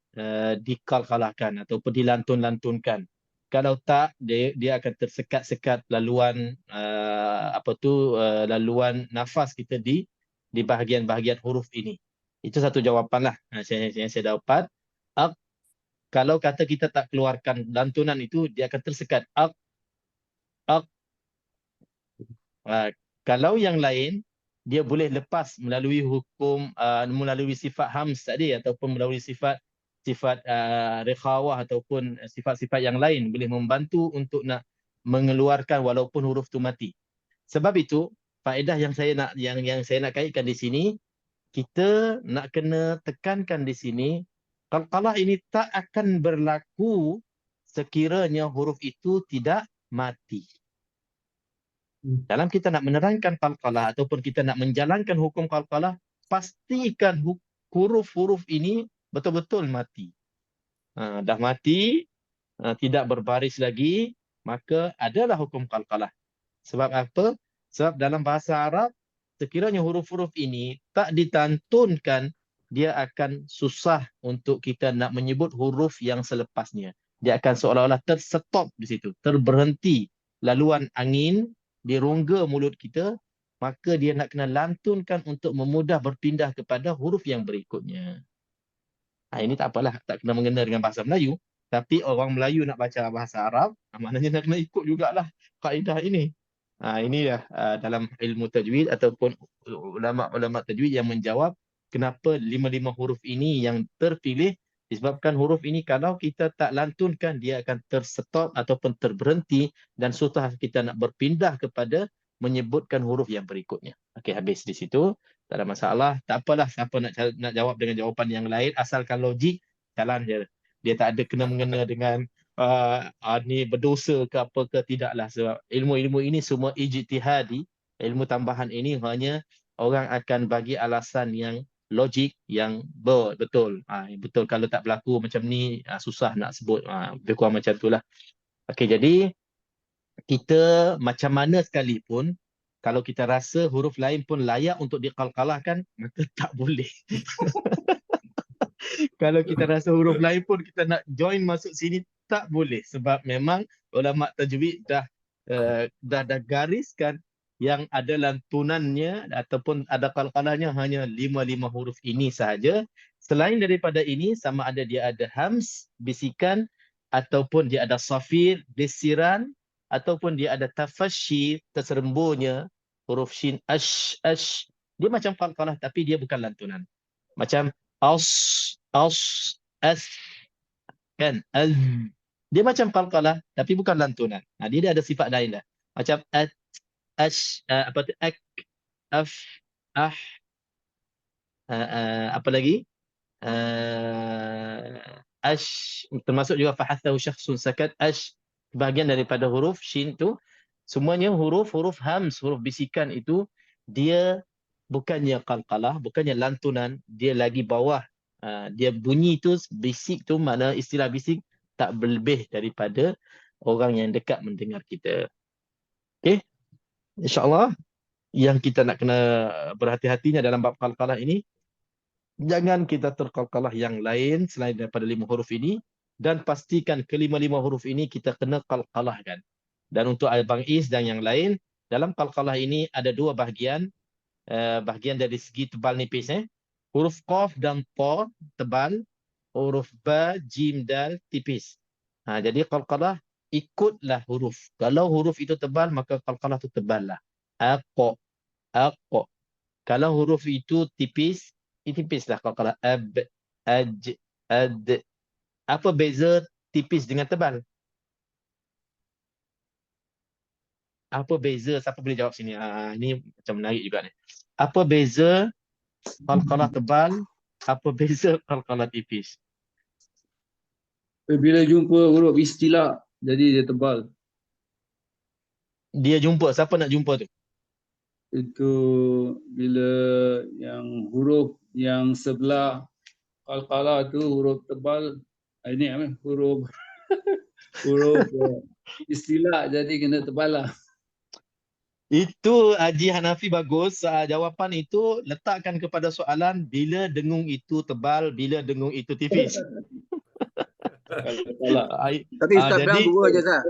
dikalkalahkan ataupun dilantun-lantunkan. Kalau tak dia akan tersekat-sekat laluan laluan nafas kita di bahagian-bahagian huruf ini. Itu satu jawapan lah saya dapat. Ak, kalau kata kita tak keluarkan lantunan itu, dia akan tersekat. Ak. Kalau yang lain, dia boleh lepas melalui hukum melalui sifat hams tadi ataupun melalui sifat rekhawah ataupun sifat-sifat yang lain boleh membantu untuk nak mengeluarkan walaupun huruf tu mati. Sebab itu faedah yang saya nak kaitkan di sini, kita nak kena tekankan di sini qalqalah ini tak akan berlaku sekiranya huruf itu tidak mati. Dalam kita nak menerangkan qalqalah ataupun kita nak menjalankan hukum qalqalah, pastikan huruf-huruf ini betul-betul mati. Dah mati, tidak berbaris lagi, maka adalah hukum qalqalah. Sebab apa? Sebab dalam bahasa Arab, sekiranya huruf-huruf ini tak ditantunkan, dia akan susah untuk kita nak menyebut huruf yang selepasnya. Dia akan seolah-olah terstop di situ, terberhenti laluan angin di rongga mulut kita, maka dia nak kena lantunkan untuk memudah berpindah kepada huruf yang berikutnya. Ini tak apalah, tak kena mengena dengan bahasa Melayu. Tapi orang Melayu nak baca bahasa Arab, maknanya nak kena ikut jugalah kaedah ini. Inilah dalam ilmu tajwid ataupun ulama-ulama tajwid yang menjawab kenapa 5 huruf ini yang terpilih, disebabkan huruf ini kalau kita tak lantunkan, dia akan terstop ataupun terberhenti dan susah kita nak berpindah kepada menyebutkan huruf yang berikutnya. Okey, habis di situ. Tak ada masalah. Tak apalah siapa nak jawab dengan jawapan yang lain, asalkan logik, jalan je. Dia tak ada kena mengena dengan ni berdosa ke apa ke, tidaklah. Sebab ilmu-ilmu ini semua ijtihadi. Ilmu tambahan ini hanya orang akan bagi alasan yang logik, yang betul. Betul, kalau tak berlaku macam ni, susah nak sebut. Lebih kurang macam itulah. Okey, jadi kita macam mana sekalipun, kalau kita rasa huruf lain pun layak untuk diqalqalahkan, maka tak boleh. Kalau kita rasa huruf lain pun kita nak join masuk sini, tak boleh. Sebab memang ulama tajwid dah gariskan yang ada lantunannya ataupun ada qalqalahnya hanya 5 huruf ini sahaja. Selain daripada ini, sama ada dia ada hams, bisikan, ataupun dia ada safir, desiran, ataupun dia ada tafashi, terserembunya huruf shin, ash. Dia macam qalqalah tapi dia bukan lantunan. Macam as, as, kan? Dia macam qalqalah tapi bukan lantunan. Dia ada sifat lain dah. Macam at, ash, apa tu, ak, af, apa lagi? Ash, termasuk juga fahathahu syakhsun sakat. Ash, bahagian daripada huruf shin tu, semuanya huruf hams, huruf bisikan itu, dia bukannya qalqalah, bukannya lantunan, dia lagi bawah. Dia bunyi tu, bisik tu, makna istilah bisik tak berlebih daripada orang yang dekat mendengar kita. Okey, insya-Allah yang kita nak kena berhati-hatinya dalam bab qalqalah ini, jangan kita terqalqalah yang lain selain daripada 5 huruf ini, dan pastikan kelima-lima huruf ini kita kena qalqalahkan. Dan untuk Abang Is dan yang lain, dalam qalqalah ini ada 2 bahagian. Bahagian dari segi tebal nipis. Huruf qaf dan ta tebal, huruf ba, jim, dal tipis. Jadi qalqalah ikutlah huruf. Kalau huruf itu tebal, maka qalqalah itu tebal lah. Aqa. Kalau huruf itu tipis, tipis lah qalqalah. Ab, aj, ad. Apa beza tipis dengan tebal? Apa beza? Siapa boleh jawab sini? Ini macam menarik juga ni. Apa beza qalqalah tebal? Apa beza qalqalah tipis? Bila jumpa huruf istilah, jadi dia tebal. Dia jumpa, siapa nak jumpa tu? Itu bila yang huruf yang sebelah qalqalah tu huruf tebal, ini apa? Huruf huruf istilah, jadi kena tebal lah. Itu Haji Hanafi bagus. Jawapan itu letakkan kepada soalan bila dengung itu tebal, bila dengung itu tipis. Qalqalah. Tapi Ustaz bilang Jadi dua je kan?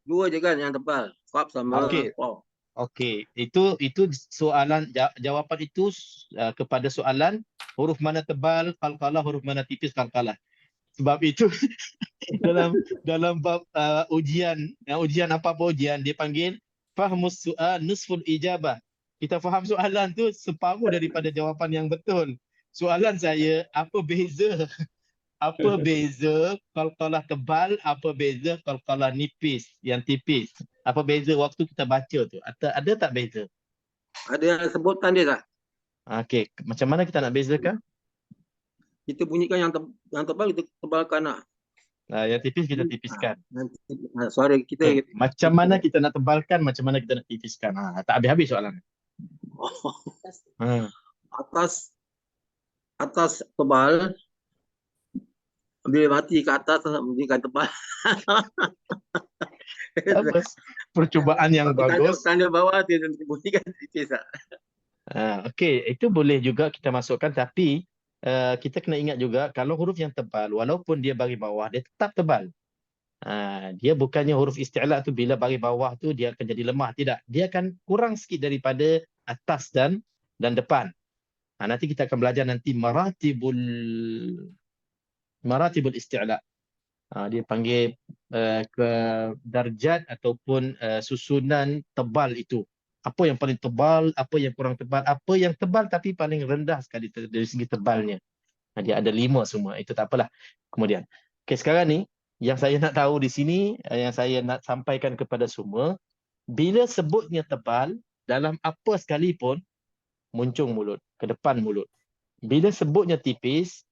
Dua je kan yang tebal. Qaf sama Okey. Qaf. okey, itu soalan jawapan itu kepada soalan huruf mana tebal qalqalah, huruf mana tipis qalqalah. Sebab itu dalam bab ujian apa-apa ujian dia panggil fahmus su'al nusful ijabah. Kita faham soalan tu separuh daripada jawapan yang betul. Soalan saya, apa beza qalqalah tebal, apa beza qalqalah nipis, yang tipis? Apa beza waktu kita baca tu? Ada tak beza? Ada sebutan dia tak? Okey, macam mana kita nak bezakan? Kita bunyikan yang tebal kita tebalkan lah. Yang tipis kita tipiskan. Nanti suara kita Okey, macam mana kita nak tebalkan, macam mana kita nak tipiskan? Tak habis-habis soalan. Ha. atas tebal, bila mati ke atas bunyikan tebal. Apa? Percubaan yang bagus. Tanda bawah dia bunyikan tipis tak? Okey, itu boleh juga kita masukkan, tapi kita kena ingat juga kalau huruf yang tebal, walaupun dia bagi bawah, dia tetap tebal. Dia bukannya huruf isti'la tu bila bagi bawah tu dia akan jadi lemah, tidak. Dia akan kurang sikit daripada atas dan depan. Nanti kita akan belajar nanti maratibul isti'la. Dia panggil ke darjat ataupun susunan tebal itu. Apa yang paling tebal, apa yang kurang tebal, apa yang tebal tapi paling rendah sekali dari segi tebalnya. Dia ada 5 semua. Itu tak apalah. Kemudian, okey, sekarang ni yang saya nak tahu di sini, yang saya nak sampaikan kepada semua, bila sebutnya tebal, dalam apa sekalipun muncung mulut, ke depan mulut. Bila sebutnya tipis,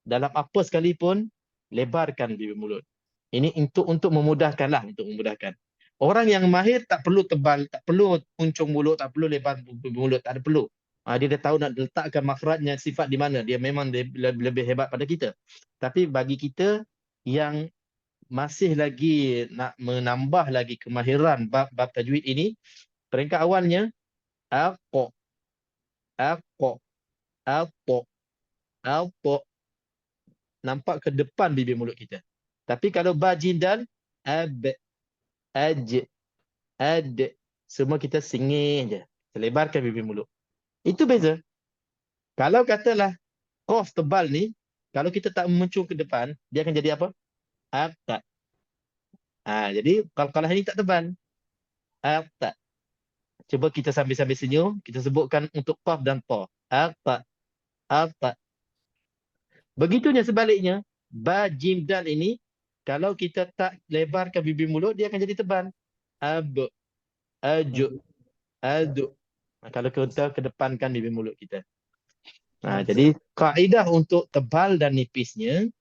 dalam apa sekalipun lebarkan bibir mulut. Ini untuk memudahkanlah, untuk memudahkan. Orang yang mahir tak perlu tebal, tak perlu uncung mulut, tak perlu lebar bibir mulut, tak ada perlu. Dia dah tahu nak letakkan makhrajnya, sifat di mana. Dia memang lebih hebat pada kita. Tapi bagi kita yang masih lagi nak menambah lagi kemahiran bab tajwid ini, peringkat awalnya aqo, nampak ke depan bibir mulut kita. Tapi kalau ba jim dal, ab, aj, ad, semua kita singih je. Lebarkan bibir mulut. Itu beza. Kalau katalah qaf tebal ni, kalau kita tak mencung ke depan, dia akan jadi apa? Aqta. Jadi qalqalah ini tak tebal. Aqta. Cuba kita sambil-sambil senyum, kita sebutkan untuk qaf dan ta. Aqta. Aqta. Begitunya sebaliknya, ba jim dal ini kalau kita tak lebarkan bibir mulut, dia akan jadi tebal. Ab, aju, adu. Kalau kita kedepankan bibir mulut kita. Jadi kaedah untuk tebal dan nipisnya,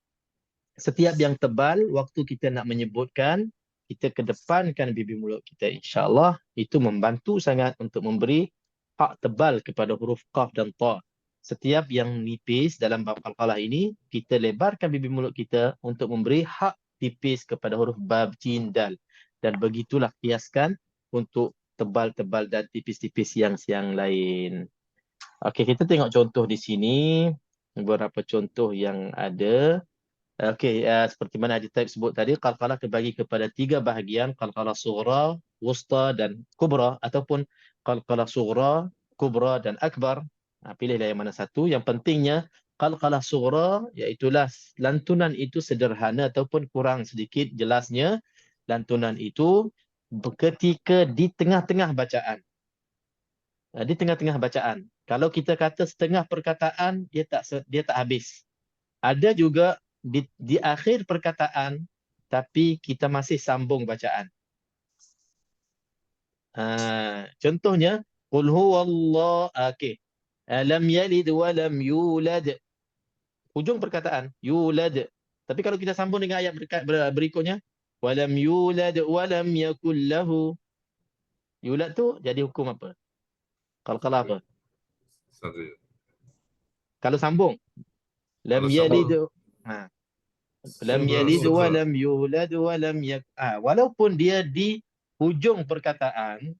setiap yang tebal, waktu kita nak menyebutkan, kita kedepankan bibir mulut kita. InsyaAllah, itu membantu sangat untuk memberi hak tebal kepada huruf qaf dan ta. Setiap yang nipis dalam bab qalqalah ini, kita lebarkan bibir mulut kita untuk memberi hak tipis kepada huruf bab jim dal. Dan begitulah kiaskan untuk tebal-tebal dan tipis-tipis yang lain. Okey, kita tengok contoh di sini. Beberapa contoh yang ada. Okey, seperti mana Haji Taib sebut tadi, qalqalah terbagi kepada 3 bahagian. Qalqalah sughra, wusta dan kubra. Ataupun qalqalah sughra, kubra dan akbar. Pilihlah yang mana satu. Yang pentingnya, qalqalah sughra, iaitulah lantunan itu sederhana ataupun kurang sedikit jelasnya. Lantunan itu ketika di tengah-tengah bacaan. Di tengah-tengah bacaan. Kalau kita kata setengah perkataan, dia tak habis. Ada juga di akhir perkataan, tapi kita masih sambung bacaan. Contohnya, Qul huwallah, okey. Lam yalid wa lam yulad. Hujung perkataan, yulad. Tapi kalau kita sambung dengan ayat berikutnya, wa lam yulad wa lam yakul lahu. Yulad tu jadi hukum apa? Qalqalah apa? Sorry. Kalau sambung, lam Kalau yalid, sambung, lam yalid wa lam yulad wa lam walaupun dia di hujung perkataan,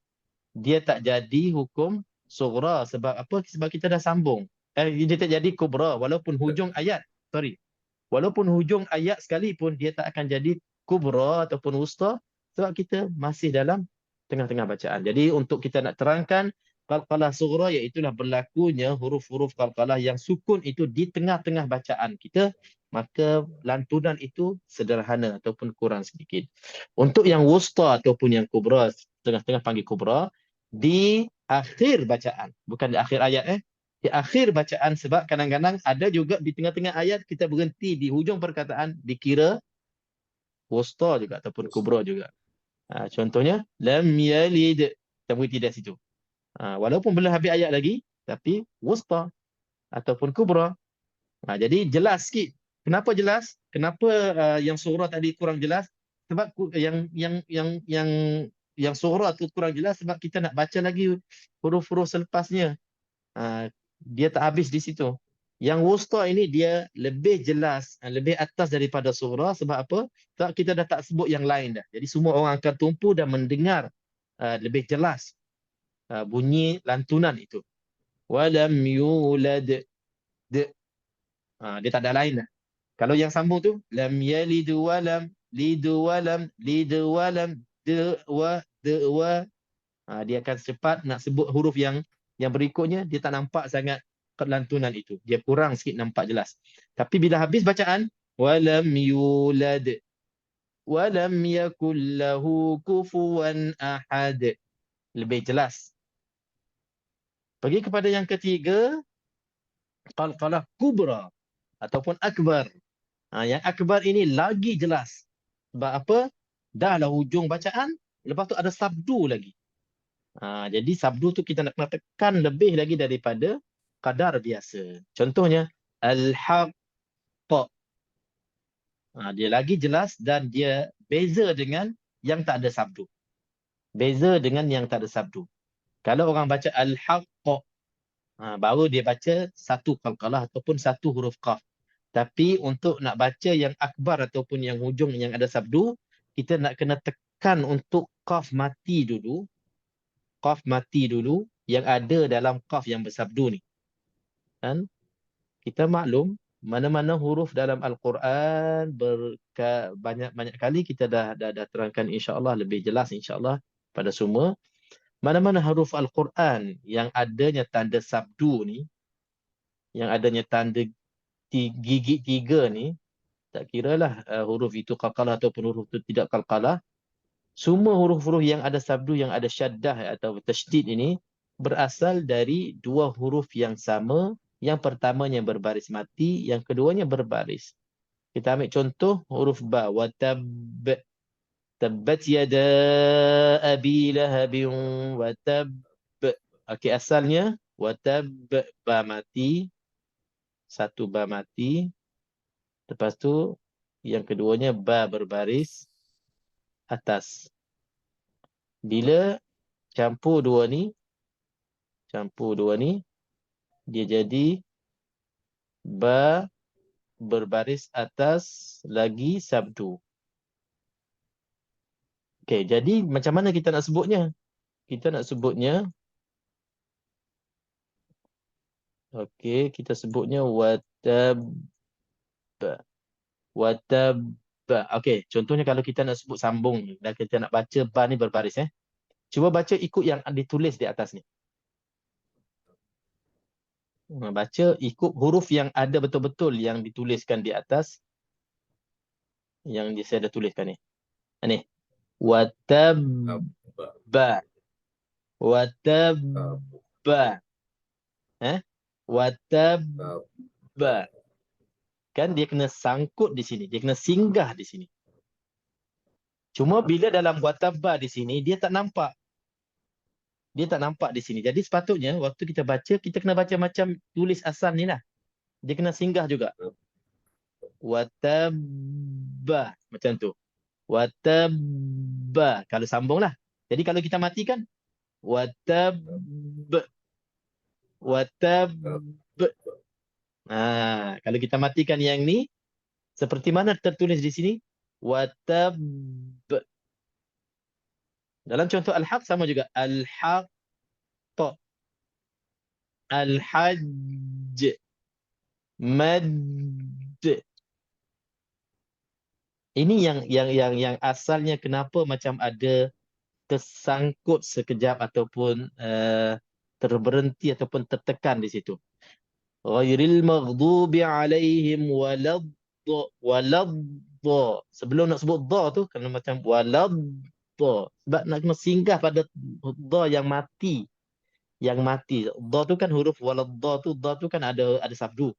dia tak jadi hukum sughra. Sebab apa? Sebab kita dah sambung. Dia tak jadi kubra walaupun hujung ayat. Walaupun hujung ayat sekalipun, dia tak akan jadi kubra ataupun wusta sebab kita masih dalam tengah-tengah bacaan. Jadi untuk kita nak terangkan qalqalah sughra, iaitulah berlakunya huruf-huruf qalqalah yang sukun itu di tengah-tengah bacaan kita, maka lantunan itu sederhana ataupun kurang sedikit. Untuk yang wusta ataupun yang kubra, tengah-tengah panggil kubra, di akhir bacaan, bukan di akhir ayat di akhir bacaan, sebab kadang-kadang ada juga di tengah-tengah ayat kita berhenti di hujung perkataan, dikira wusta juga ataupun kubra juga. Contohnya lam yalid, kita berhenti dari situ. Walaupun belum habis ayat lagi, tapi wusta ataupun kubra. Jadi jelas sikit. Kenapa jelas? Kenapa yang surah tadi kurang jelas? Sebab yang surah tu kurang jelas sebab kita nak baca lagi huruf-huruf selepasnya. Dia tak habis di situ. Yang wusta ini dia lebih jelas, lebih atas daripada surah. Sebab apa? Sebab kita dah tak sebut yang lain dah. Jadi semua orang akan tumpu dan mendengar lebih jelas bunyi lantunan itu. Walam yulad. Dia tak ada lain dah. Kalau yang sambung tu, lam yalid walam, lid walam, lid walam, de wa. Dia akan cepat nak sebut huruf yang berikutnya, dia tak nampak sangat kelantunan itu. Dia kurang sikit nampak jelas. Tapi bila habis bacaan, walam yulad walam yakul lahu kufuwan ahad. Lebih jelas. Pergi kepada yang ketiga, qalqalah kubra ataupun akbar. Yang akbar ini lagi jelas. Sebab apa? Dahlah hujung bacaan, lepas tu ada sabdu lagi. Jadi sabdu tu kita nak kena tekan lebih lagi daripada kadar biasa. Contohnya, al-haqq. Dia lagi jelas dan dia beza dengan yang tak ada sabdu. Beza dengan yang tak ada sabdu. Kalau orang baca al-haqq, baru dia baca satu qalqalah ataupun satu huruf qaf. Tapi untuk nak baca yang akbar ataupun yang hujung yang ada sabdu, kita nak kena tekan untuk qaf mati dulu. Qaf mati dulu yang ada dalam qaf yang bersabdu ni. Dan kita maklum mana-mana huruf dalam Al-Quran banyak kali kita dah terangkan, insya-Allah lebih jelas insya-Allah pada semua. Mana-mana huruf Al-Quran yang adanya tanda sabdu ni, yang adanya tanda gigi tiga ni, tak kiralah huruf itu qalqalah ataupun huruf itu tidak qalqalah, semua huruf-huruf yang ada sabdu, yang ada syaddah atau tasydid ini berasal dari dua huruf yang sama. Yang pertamanya berbaris mati, yang keduanya berbaris. Kita ambil contoh huruf ba, wa tabbat yada abi lahabin wa tab. Okey, asalnya wa tab, ba mati, satu ba mati. Lepas tu yang keduanya ba berbaris atas. Bila campur dua ni, dia jadi ba berbaris atas lagi sabdu. Okey, jadi macam mana kita nak sebutnya? Kita nak sebutnya, okey, kita sebutnya watab. Okey, contohnya kalau kita nak sebut sambung dan kita nak baca ba ni berbaris Cuba baca ikut yang ditulis di atas ni. Baca ikut huruf yang ada betul-betul yang dituliskan di atas. Yang saya dah tuliskan ni. Ni. Watabba. Watabba. Watabba. Kan dia kena sangkut di sini, dia kena singgah di sini. Cuma bila dalam watabba di sini dia tak nampak. Dia tak nampak di sini. Jadi sepatutnya waktu kita baca, kita kena baca macam tulis asal ni lah. Dia kena singgah juga. Watabba. Macam tu. Watabba. Kalau sambung lah. Jadi kalau kita matikan. Watab. Watab. Kalau kita matikan yang ni. Seperti mana tertulis di sini. Watab. Dalam contoh Al-Haq sama juga. Al-Haq. Al-Hajj. Mad. Ini yang asalnya kenapa macam ada tersangkut sekejap ataupun terberhenti ataupun tertekan di situ. Ghairil maghdubi alaihim walad. Sebelum nak sebut dha tu kena macam walad. Sebab nak kena singgah pada dha yang mati. Yang mati. Dha tu kan huruf walad dha tu kan ada sabdu.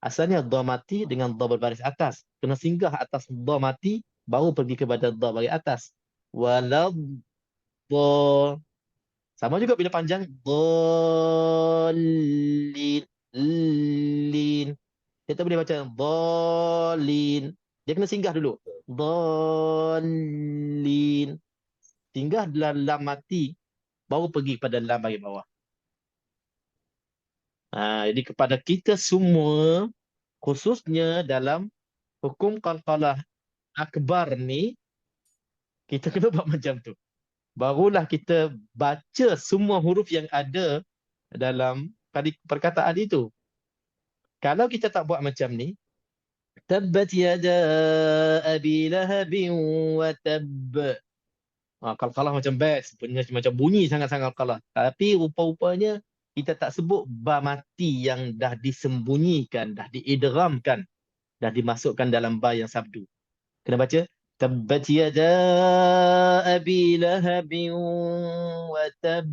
Asalnya dha mati dengan dha berbaris atas. Kena singgah atas dha mati baru pergi kepada dha baris atas. Walad dha. Sama juga bila panjang dhalin. Lin. Dia tak boleh baca dhalin. Dia kena singgah dulu. Dhalin. Singgah dalam lam mati baru pergi pada lam bagian bawah. Jadi kepada kita semua, khususnya dalam hukum qalqalah akbar ni, kita kena buat macam tu. Barulah kita baca semua huruf yang ada dalam perkataan itu. Kalau kita tak buat macam ni, tabbat yada abi lahabin wa tabb. Qalqalah macam best, macam bunyi sangat-sangat qalqalah. Tapi rupa-rupanya kita tak sebut ba mati yang dah disembunyikan, dah diidghamkan, dah dimasukkan dalam ba yang sabdu. Kena baca tabbat yada abi lahabin wa tabb.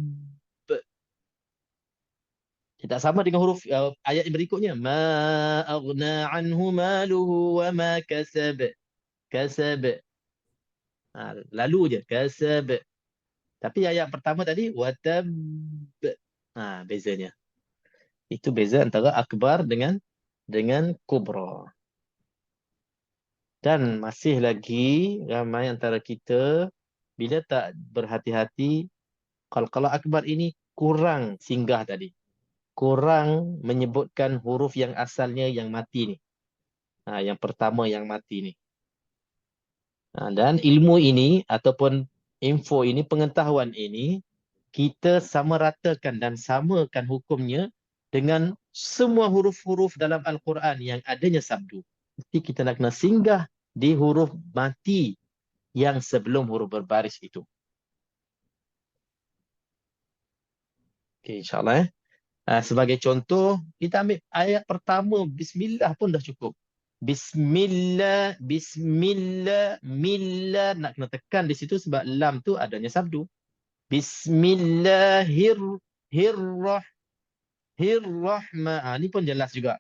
Tak sama dengan huruf ayat yang berikutnya. Ma aghna anhu maluhu wa ma kasab. Kasab. Lalu je kasab. Tapi ayat pertama tadi wa tabb. Bezanya. Itu beza antara akbar dengan kubra. Dan masih lagi ramai antara kita bila tak berhati-hati, qalqalah akbar ini kurang singgah tadi. Kurang menyebutkan huruf yang asalnya yang mati ni. Yang pertama yang mati ni. Dan ilmu ini ataupun info ini, pengetahuan ini, kita samaratakan dan samakan hukumnya dengan semua huruf-huruf dalam Al-Quran yang adanya sabdu. Mesti kita nak kena singgah di huruf mati yang sebelum huruf berbaris itu. Okay, insyaAllah. Sebagai contoh, kita ambil ayat pertama, Bismillah pun dah cukup. Bismillah, Bismillah, Millah. Nak kena tekan di situ sebab lam tu adanya sabdu. Bismillahirrahmanirrahim. Ni pun jelas juga.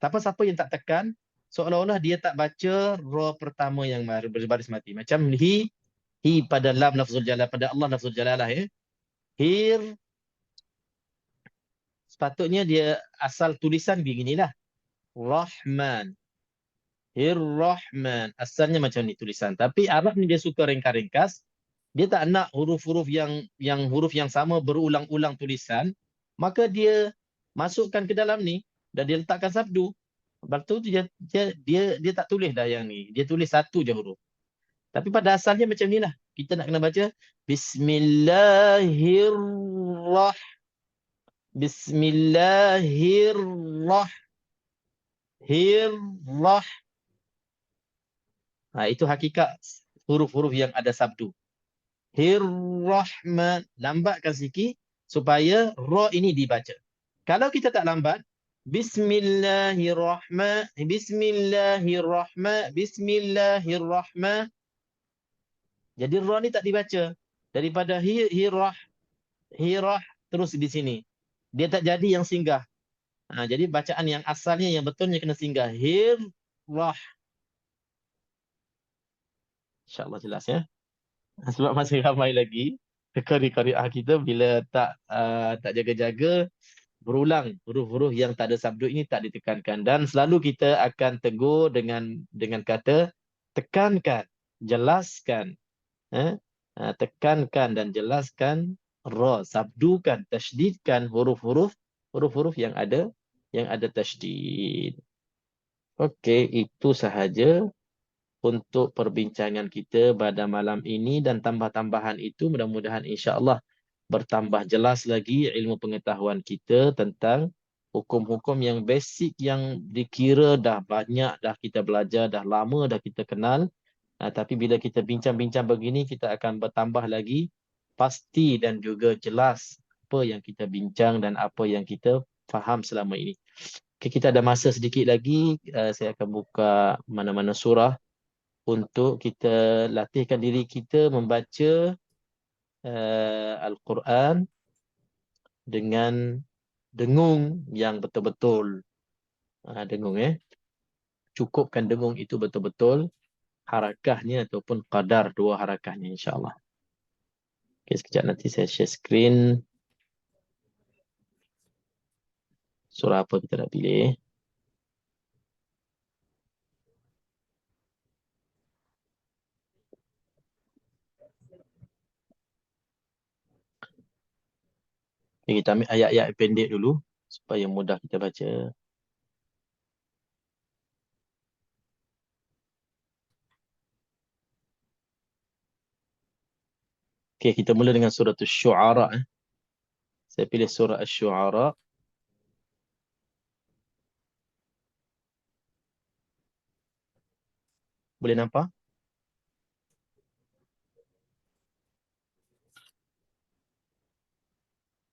Siapa yang tak tekan, seolah-olah dia tak baca ra pertama yang berbaris mati. Macam hi pada lam lafzul jalalah, pada Allah lafzul jalalah ya. Hir. Sepatutnya dia asal tulisan beginilah. Rahman. Hir-Rahman. Asalnya macam ni tulisan. Tapi Arab ni dia suka ringkas-ringkas. Dia tak nak huruf-huruf yang huruf yang sama berulang-ulang tulisan. Maka dia masukkan ke dalam ni dan dia letakkan sabdu. Lepas tu dia tak tulis dah yang ni. Dia tulis satu je huruf. Tapi pada asalnya macam ni lah. Kita nak kena baca Bismillahirrahmanirrahim. Bismillahirrahmanirrahim. Itu hakikat huruf-huruf yang ada sabdu. Hir-Rahman. Lambatkan sikit supaya ra ini dibaca. Kalau kita tak lambat, Bismillahirrahmanirrahim. Bismillahirrahmanirrahim. Bismillahirrahmanirrahim. Jadi ra ni tak dibaca. Daripada hirah terus di sini. Dia tak jadi yang singgah. Jadi bacaan yang asalnya yang betulnya kena singgah. Hirrah. InsyaAllah jelas ya. Sebab masih ramai lagi qari-qariah kita bila tak jaga-jaga, berulang huruf-huruf yang tak ada sabdu ini tak ditekankan, dan selalu kita akan tegur dengan kata tekankan, jelaskan, tekankan dan jelaskan ra, sabdukan, tasydidkan huruf-huruf yang ada tasydid. Okey, itu sahaja untuk perbincangan kita pada malam ini, dan tambah-tambahan itu mudah-mudahan insya-Allah bertambah jelas lagi ilmu pengetahuan kita tentang hukum-hukum yang basic yang dikira dah banyak dah kita belajar, dah lama dah kita kenal. Tapi bila kita bincang-bincang begini, kita akan bertambah lagi pasti dan juga jelas apa yang kita bincang dan apa yang kita faham selama ini. Okay, kita ada masa sedikit lagi. Saya akan buka mana-mana surah untuk kita latihkan diri kita membaca Al-Quran dengan dengung yang betul-betul. Dengung cukupkan dengung itu betul-betul harakahnya ataupun qadar dua harakahnya insya-Allah. Okay, sekejap nanti saya share screen. Surah apa kita nak pilih? Okay, kita ambil ayat-ayat pendek dulu supaya mudah kita baca. Okay, kita mula dengan surah Asy-Syu'ara. Saya pilih surah Asy-Syu'ara. Boleh nampak?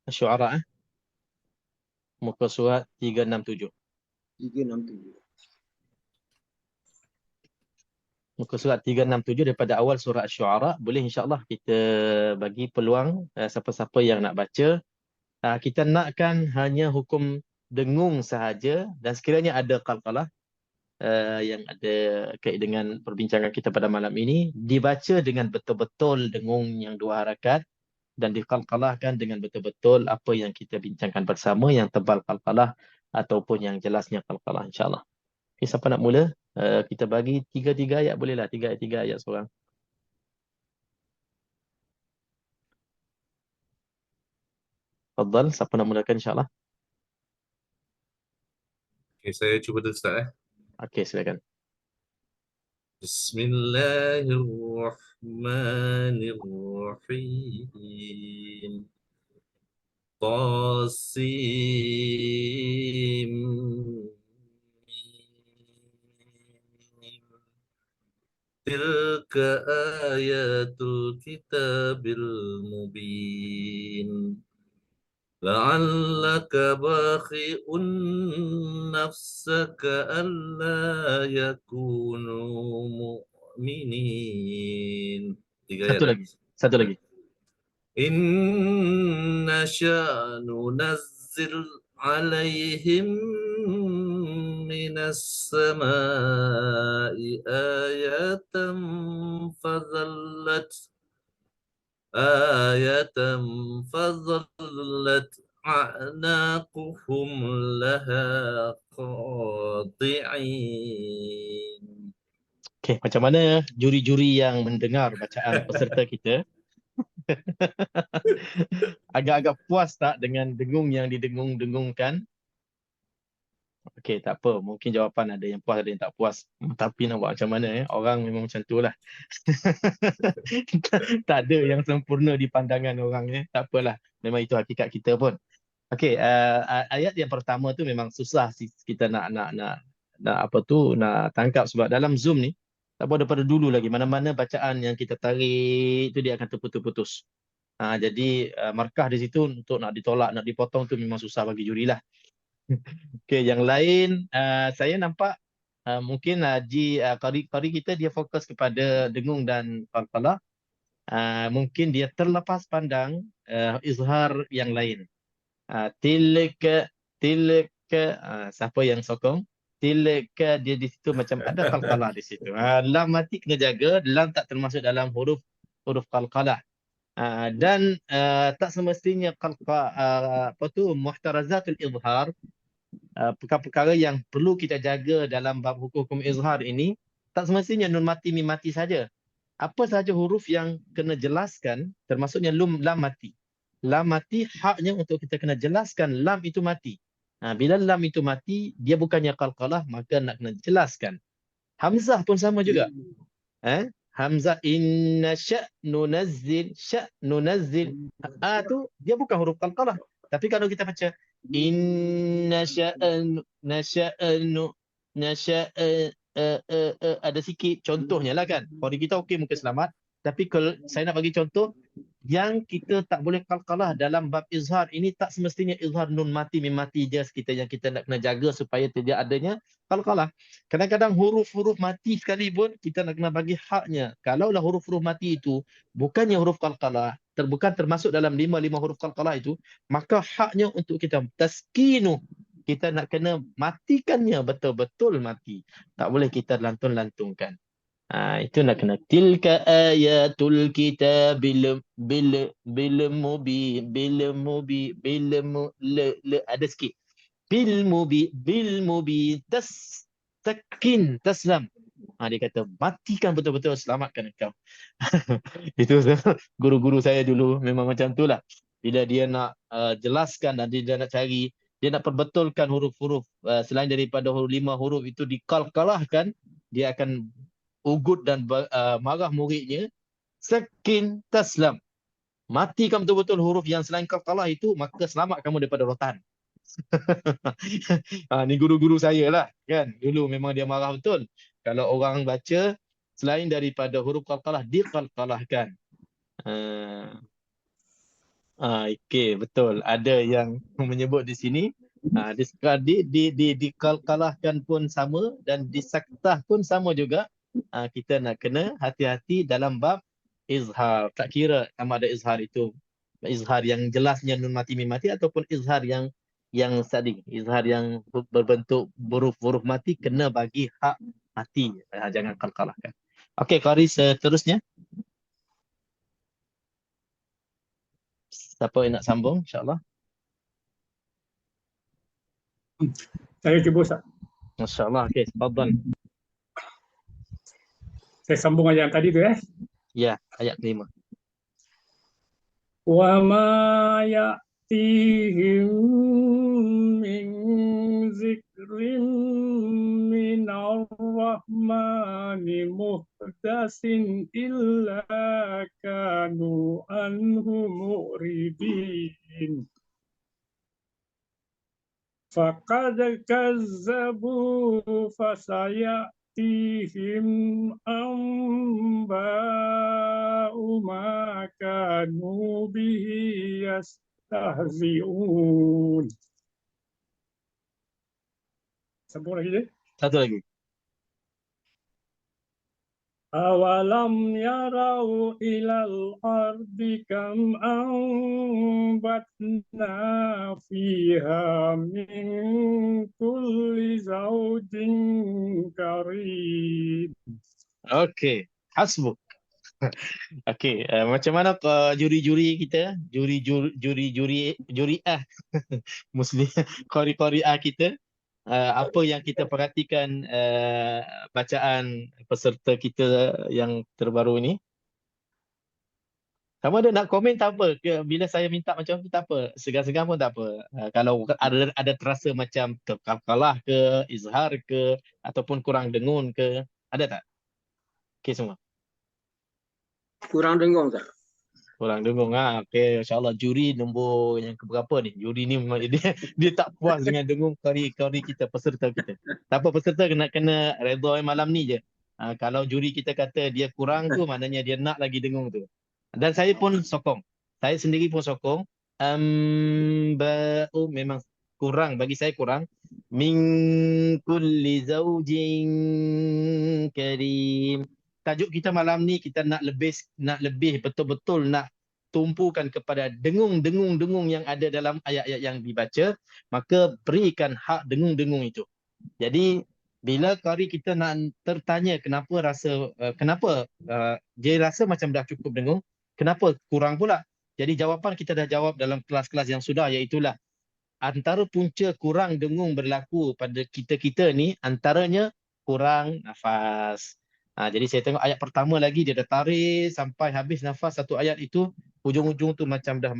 Asy-Syu'ara muka surat 367. 367. Muka surat 367 daripada awal surah Asy-Syu'ara. Boleh insya-Allah kita bagi peluang siapa-siapa yang nak baca. Kita nakkan hanya hukum dengung sahaja, dan sekiranya ada qalqalah yang ada kait dengan perbincangan kita pada malam ini, dibaca dengan betul-betul dengung yang dua harakat dan diqalqalahkan dengan betul-betul apa yang kita bincangkan bersama, yang tebal qalqalah ataupun yang jelasnya qalqalah insya-Allah. Okay, siapa nak mula? Kita bagi 3 ayat bolehlah, 3 ayat seorang. Fadhal, siapa nak mulakan insya-Allah? Okay, saya cuba dulu start. Okey, silakan. Bismillahirrahmanirrahim. Qasim. Tilka ayatul kitabil mubin. La'allaka bakhi'un nafsaka alla yakunu mu'minin. Satu lagi. Inna sya'nu nazzil alaihim minas sama'i ayatan fadhallat a'naquhum laha qati'in. Okey, macam mana juri-juri yang mendengar bacaan peserta kita? Agak-agak puas tak dengan dengung yang didengung-dengungkan? Okey, tak apa. Mungkin jawapan ada yang puas, ada yang tak puas. Tapi nak buat macam mana? Orang memang macam tu lah. Tak ada yang sempurna di pandangan orang. Tak apalah. Memang itu hakikat kita pun. Okey, ayat yang pertama tu memang susah kita nak tangkap, sebab dalam Zoom ni tak apa daripada dulu lagi, mana-mana bacaan yang kita tarik tu dia akan terputus-putus. Jadi markah di situ untuk nak ditolak, nak dipotong tu memang susah bagi jurilah. Okey, yang lain saya nampak mungkin qari kita dia fokus kepada dengung dan qalqalah. Mungkin dia terlepas pandang izhar yang lain. Tilka siapa yang sokong? Tilka, dia di situ macam ada qalqalah di situ. Lam mati kena jaga, lam tak termasuk dalam huruf qalqalah. Dan tak semestinya apa tu muhtarazatul izhar, perkara-perkara yang perlu kita jaga dalam bab hukum-hukum izhar ini, tak semestinya nun mati mim mati saja. Apa sahaja huruf yang kena jelaskan, termasuknya lam mati. Lam mati haknya untuk kita kena jelaskan lam itu mati. Bila lam itu mati, dia bukannya qalqalah, maka nak kena jelaskan. Hamzah pun sama juga. Hamzah inna sya' nunazzil. Tu dia bukan huruf qalqalah. Tapi kalau kita baca inna ada sikit contohnya lah kan. Kalau kita okey mungkin selamat. Tapi kalau saya nak bagi contoh, yang kita tak boleh qalqalah dalam bab izhar ini tak semestinya izhar nun mati mim mati je yang kita nak kena jaga supaya tidak adanya qalqalah. Kadang-kadang huruf-huruf mati sekalipun kita nak kena bagi haknya. Kalaulah huruf-huruf mati itu bukannya huruf qalqalah, bukan termasuk dalam lima huruf qalqalah itu, maka haknya untuk kita taskinu, kita nak kena matikannya betul-betul mati. Tak boleh kita lantun-lantungkan. Itu nak kena tilka ayatul kitabil ada sikit bil mubi takin taslam. Dia kata matikan betul-betul, selamatkan engkau. Itu guru-guru saya dulu memang macam itulah. Bila dia nak jelaskan dan dia nak cari, dia nak perbetulkan huruf-huruf selain daripada 5 huruf itu dikalkalahkan, dia akan ugut dan marah muridnya. Sakin taslam, matikan betul-betul huruf yang selain qalqalah itu, maka selamat kamu daripada rotan. Ni guru-guru saya lah kan. Dulu memang dia marah betul kalau orang baca selain daripada huruf qalqalah diqalqalahkan. Okey, betul. Ada yang menyebut di sini diqalqalahkan pun sama dan disaktah pun sama juga. Kita nak kena hati-hati dalam bab izhar. Tak kira sama ada izhar itu izhar yang jelasnya nun mati mim mati ataupun izhar yang tadi, izhar yang berbentuk huruf mati, kena bagi hak mati. Jangan qalqalahkan. Okey, qari seterusnya. Siapa yang nak sambung insya-Allah? Saya cuba Ustaz. Masya-Allah. Okey, tafadhal. Saya sambung ayat yang tadi tu Ya, ayat 5. Wa ma ya'tihim min zikrin minar rahmani muhdasin illa kanu anhu mu'ridin. Faqad kazzabu fasayatihim amba'u ma kanu bihi yastahzi'un. Sambung lagi deh. Satu lagi. Awalam yarau ilal ardi kam ambatna fiha min kulli zawjin karim. Okey, hasbuk. Okey, macam mana juri-juri kita, juri-juriah Muslim, qari-qariah kita, apa yang kita perhatikan bacaan peserta kita yang terbaru ini? Sama ada nak komen tak apa. Bila saya minta macam tu tak apa. Segan-segan pun tak apa. Kalau ada terasa macam terkalah ke, izhar ke, ataupun kurang dengun ke, ada tak? Okey semua. Kurang dengung tak? Kurang dengung. Okey, insya-Allah juri nombor yang keberapa ni? Juri ni memang dia tak puas dengan dengung kari kita, peserta kita. Tak apa, peserta kena redha malam ni je. Kalau juri kita kata dia kurang tu, maknanya dia nak lagi dengung tu. Dan saya pun sokong. Saya sendiri pun sokong. Memang kurang, bagi saya kurang. Min kulli zaujin karim. Tajuk kita malam ni kita nak lebih betul-betul nak tumpukan kepada dengung-dengung yang ada dalam ayat-ayat yang dibaca, maka berikan hak dengung-dengung itu. Jadi bila kali kita nak tertanya kenapa dia rasa macam dah cukup dengung, kenapa kurang pula? Jadi jawapan kita dah jawab dalam kelas-kelas yang sudah, iaitulah antara punca kurang dengung berlaku pada kita-kita ni antaranya kurang nafas. Jadi saya tengok ayat pertama lagi dia dah tarik sampai habis nafas satu ayat itu, hujung-hujung tu macam dah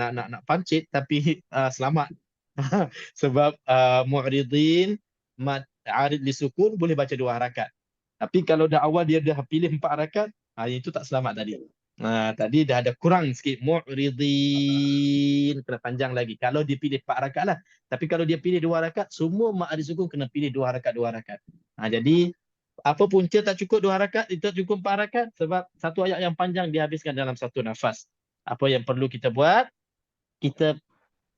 nak pancit, tapi selamat. Sebab mu'ridin mad arid li sukun boleh baca 2 harakat. Tapi kalau dah awal dia dah pilih 4 harakat, itu tak selamat tadi. Tadi dah ada kurang sikit, mu'ridin kena panjang lagi. Kalau dia pilih 4 harakat lah. Tapi kalau dia pilih 2 harakat, semua mad arid sukun kena pilih 2 harakat. Jadi apa punca tak cukup 2 harakat, itu tak cukup 4 harakat? Sebab satu ayat yang panjang dihabiskan dalam satu nafas. Apa yang perlu kita buat? Kita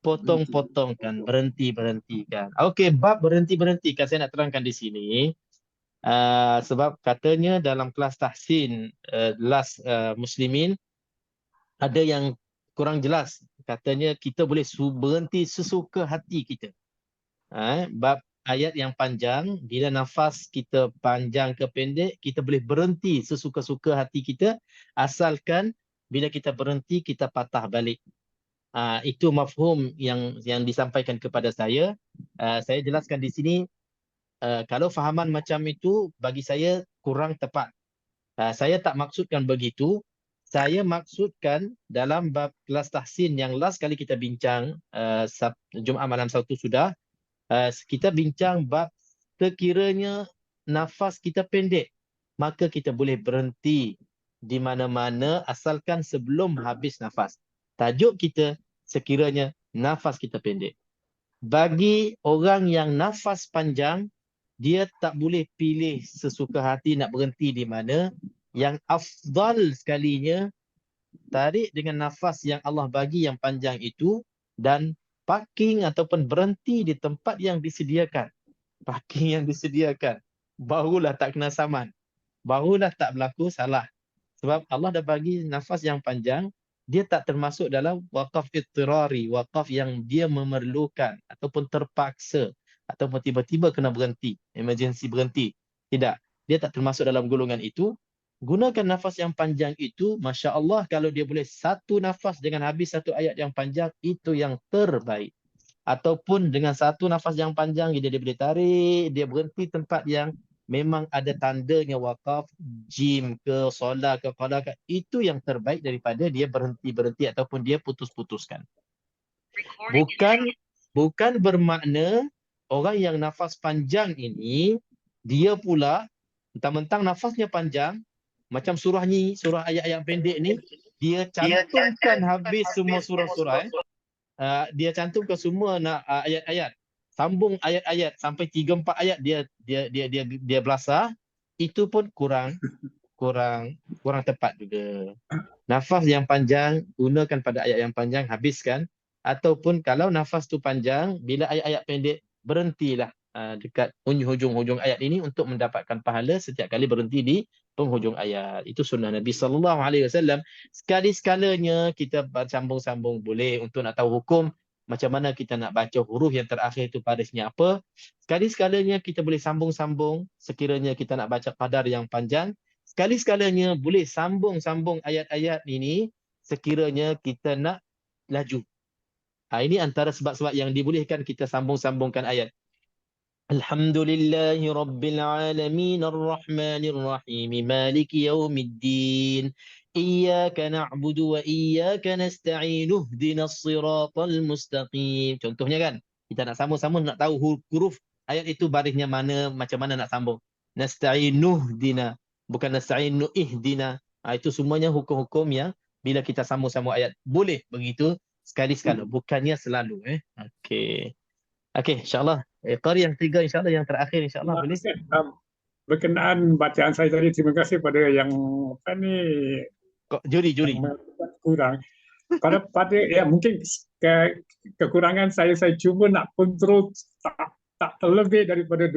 potong-potongkan, berhenti-berhentikan. Okey, bab berhenti-berhentikan saya nak terangkan di sini. Sebab katanya dalam kelas tahsin muslimin ada yang kurang jelas. Katanya kita boleh berhenti sesuka hati kita. Bab ayat yang panjang, bila nafas kita panjang ke pendek, kita boleh berhenti sesuka-suka hati kita, asalkan bila kita berhenti kita patah balik. Itu mafhum yang disampaikan kepada saya. Saya jelaskan di sini, kalau fahaman macam itu bagi saya kurang tepat. Saya tak maksudkan begitu. Saya maksudkan dalam bab kelas tahsin yang last kali kita bincang, Jumaat malam Sabtu sudah, kita bincang bab sekiranya nafas kita pendek, maka kita boleh berhenti di mana-mana asalkan sebelum habis nafas. Tajuk kita sekiranya nafas kita pendek. Bagi orang yang nafas panjang, dia tak boleh pilih sesuka hati nak berhenti di mana. Yang afdal sekalinya, tarik dengan nafas yang Allah bagi yang panjang itu dan parking ataupun berhenti di tempat yang disediakan. Parking yang disediakan. Barulah tak kena saman. Barulah tak berlaku salah. Sebab Allah dah bagi nafas yang panjang, dia tak termasuk dalam waqaf ittirari, waqaf yang dia memerlukan ataupun terpaksa ataupun tiba-tiba kena berhenti, emergency berhenti. Tidak, dia tak termasuk dalam golongan itu. Gunakan nafas yang panjang itu, Masya Allah, kalau dia boleh satu nafas dengan habis satu ayat yang panjang, itu yang terbaik. Ataupun dengan satu nafas yang panjang, dia boleh tarik, dia berhenti tempat yang memang ada tandanya waqaf, jim ke, solat ke, qada ke, itu yang terbaik daripada dia berhenti-berhenti ataupun dia putus-putuskan. Bukan bermakna orang yang nafas panjang ini, dia pula mentang-mentang nafasnya panjang, macam surah ayat-ayat pendek ni, dia cantumkan habis semua surah-surah. Dia cantumkan semua ayat-ayat. Sambung ayat-ayat sampai 3-4 ayat dia belasah, itu pun kurang tepat juga. Nafas yang panjang gunakan pada ayat yang panjang, habiskan. Ataupun kalau nafas tu panjang, bila ayat-ayat pendek berhentilah dekat hujung ayat ini untuk mendapatkan pahala setiap kali berhenti di penghujung ayat. Itu sunnah Nabi SAW. Sekali-skalanya kita sambung-sambung boleh untuk nak tahu hukum, macam mana kita nak baca huruf yang terakhir itu barisnya apa. Sekali-skalanya kita boleh sambung-sambung sekiranya kita nak baca qadar yang panjang. Sekali-skalanya boleh sambung-sambung ayat-ayat ini sekiranya kita nak laju. Ini antara sebab-sebab yang dibolehkan kita sambung-sambungkan ayat. Alhamdulillahi Rabbil Alamin Ar-Rahmanir Rahim Maliki Yawmiddin Iyyaka na'budu wa iyyaka nasta'in Ihdinas siratal mustaqim. Contohnya kan, kita nak sambung-sambung nak tahu huruf ayat itu barisnya mana, macam mana nak sambung. Nasta'inu dina, bukan nasta'inu ihdina. Itu semuanya hukum-hukum yang bila kita sambung-sambung ayat. Boleh begitu sekali-sekala, bukannya selalu. Okey, insya-Allah. Qari yang 3 insya-Allah, yang terakhir insya-Allah boleh. Berkenaan bacaan saya tadi, terima kasih pada yang juri kurang. Pada mungkin kekurangan saya cuba nak kontrol tak terlebih daripada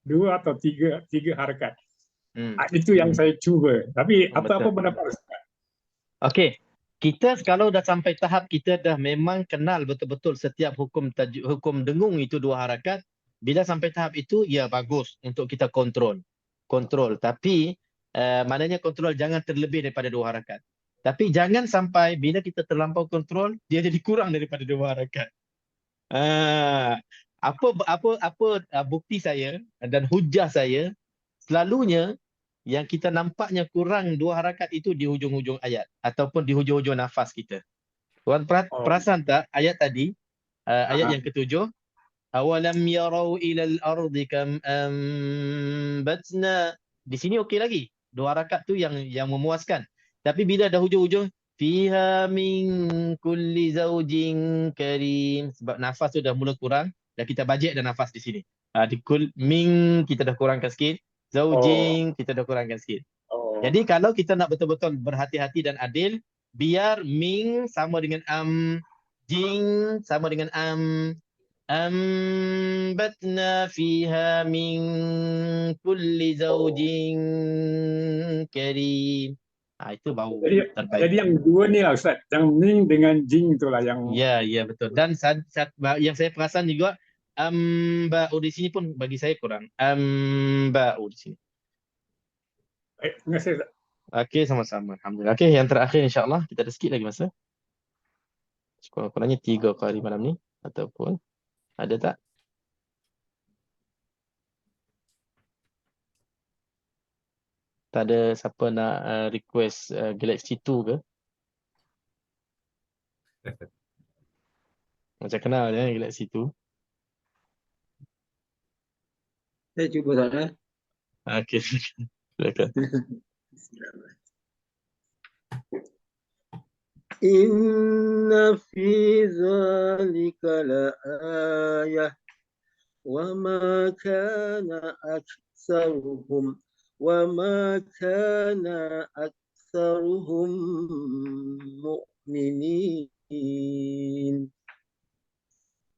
dua atau tiga harakat. Itu yang saya cuba. Tapi apa-apa pendapat Ustaz? Okey. kita kalau dah sampai tahap kita dah memang kenal betul-betul setiap hukum dengung itu 2 harakat, bila sampai tahap itu ya bagus untuk kita kontrol. Tapi maknanya kontrol jangan terlebih daripada 2 harakat. Tapi jangan sampai bila kita terlampau kontrol dia jadi kurang daripada 2 harakat. Apa bukti saya dan hujah saya selalunya yang kita nampaknya kurang 2 harakat itu di hujung-hujung ayat ataupun di hujung-hujung nafas kita. Tuan perasan tak ayat tadi, ayat yang ke-7, awalam yarau ilal ardi kam ambatna. Di sini okey lagi. 2 harakat tu yang memuaskan. Tapi bila dah hujung-hujung fiha min kulli zaujin karim, sebab nafas tu dah mula kurang, dah kita bajet dah nafas di sini. Di min kita dah kurangkan sikit, zaujin kita dah kurangkan sikit. Jadi kalau kita nak betul-betul berhati-hati dan adil, biar min sama dengan jing sama dengan ambatna fiha min kulli zaujin karim. Itu baru terbaik. Jadi yang dua ni lah Ustaz, yang Ming dengan Jing tu lah yang Ya betul. Dan yang saya perasan juga ba'u di sini pun bagi saya kurang. Ba'u di sini. terima kasih Ustaz. Okey, sama-sama. Alhamdulillah. Okey, yang terakhir insya-Allah kita ada sikit lagi masa. Kurang-kurangnya 3 kali malam ni ataupun ada tak? Tak ada siapa nak request Galaxy 2 ke? Macam kenal Galaxy 2. Saya cuba Ustaz. Okey, silakan. Inna fi zalika la'ayah wa ma kana aktsaruhum mu'minin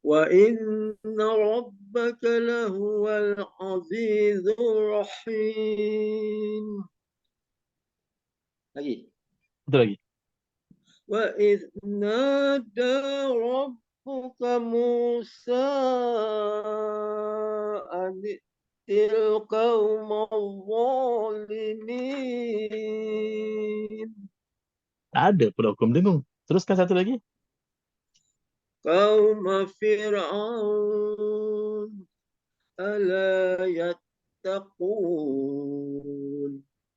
wa inna rabbaka lahuwal azizur rahim. Lagi. Betul lagi. وَإِذْ نَادَى رَبُّكَ مُوسَىٰ أَنِ ائْتِ الْقَوْمَ الظَّالِمِينَ. Ada pula hukum dengung. Teruskan satu lagi. قَوْمَ فِرْعَوْنَ أَلَا يَتَّقُونَ.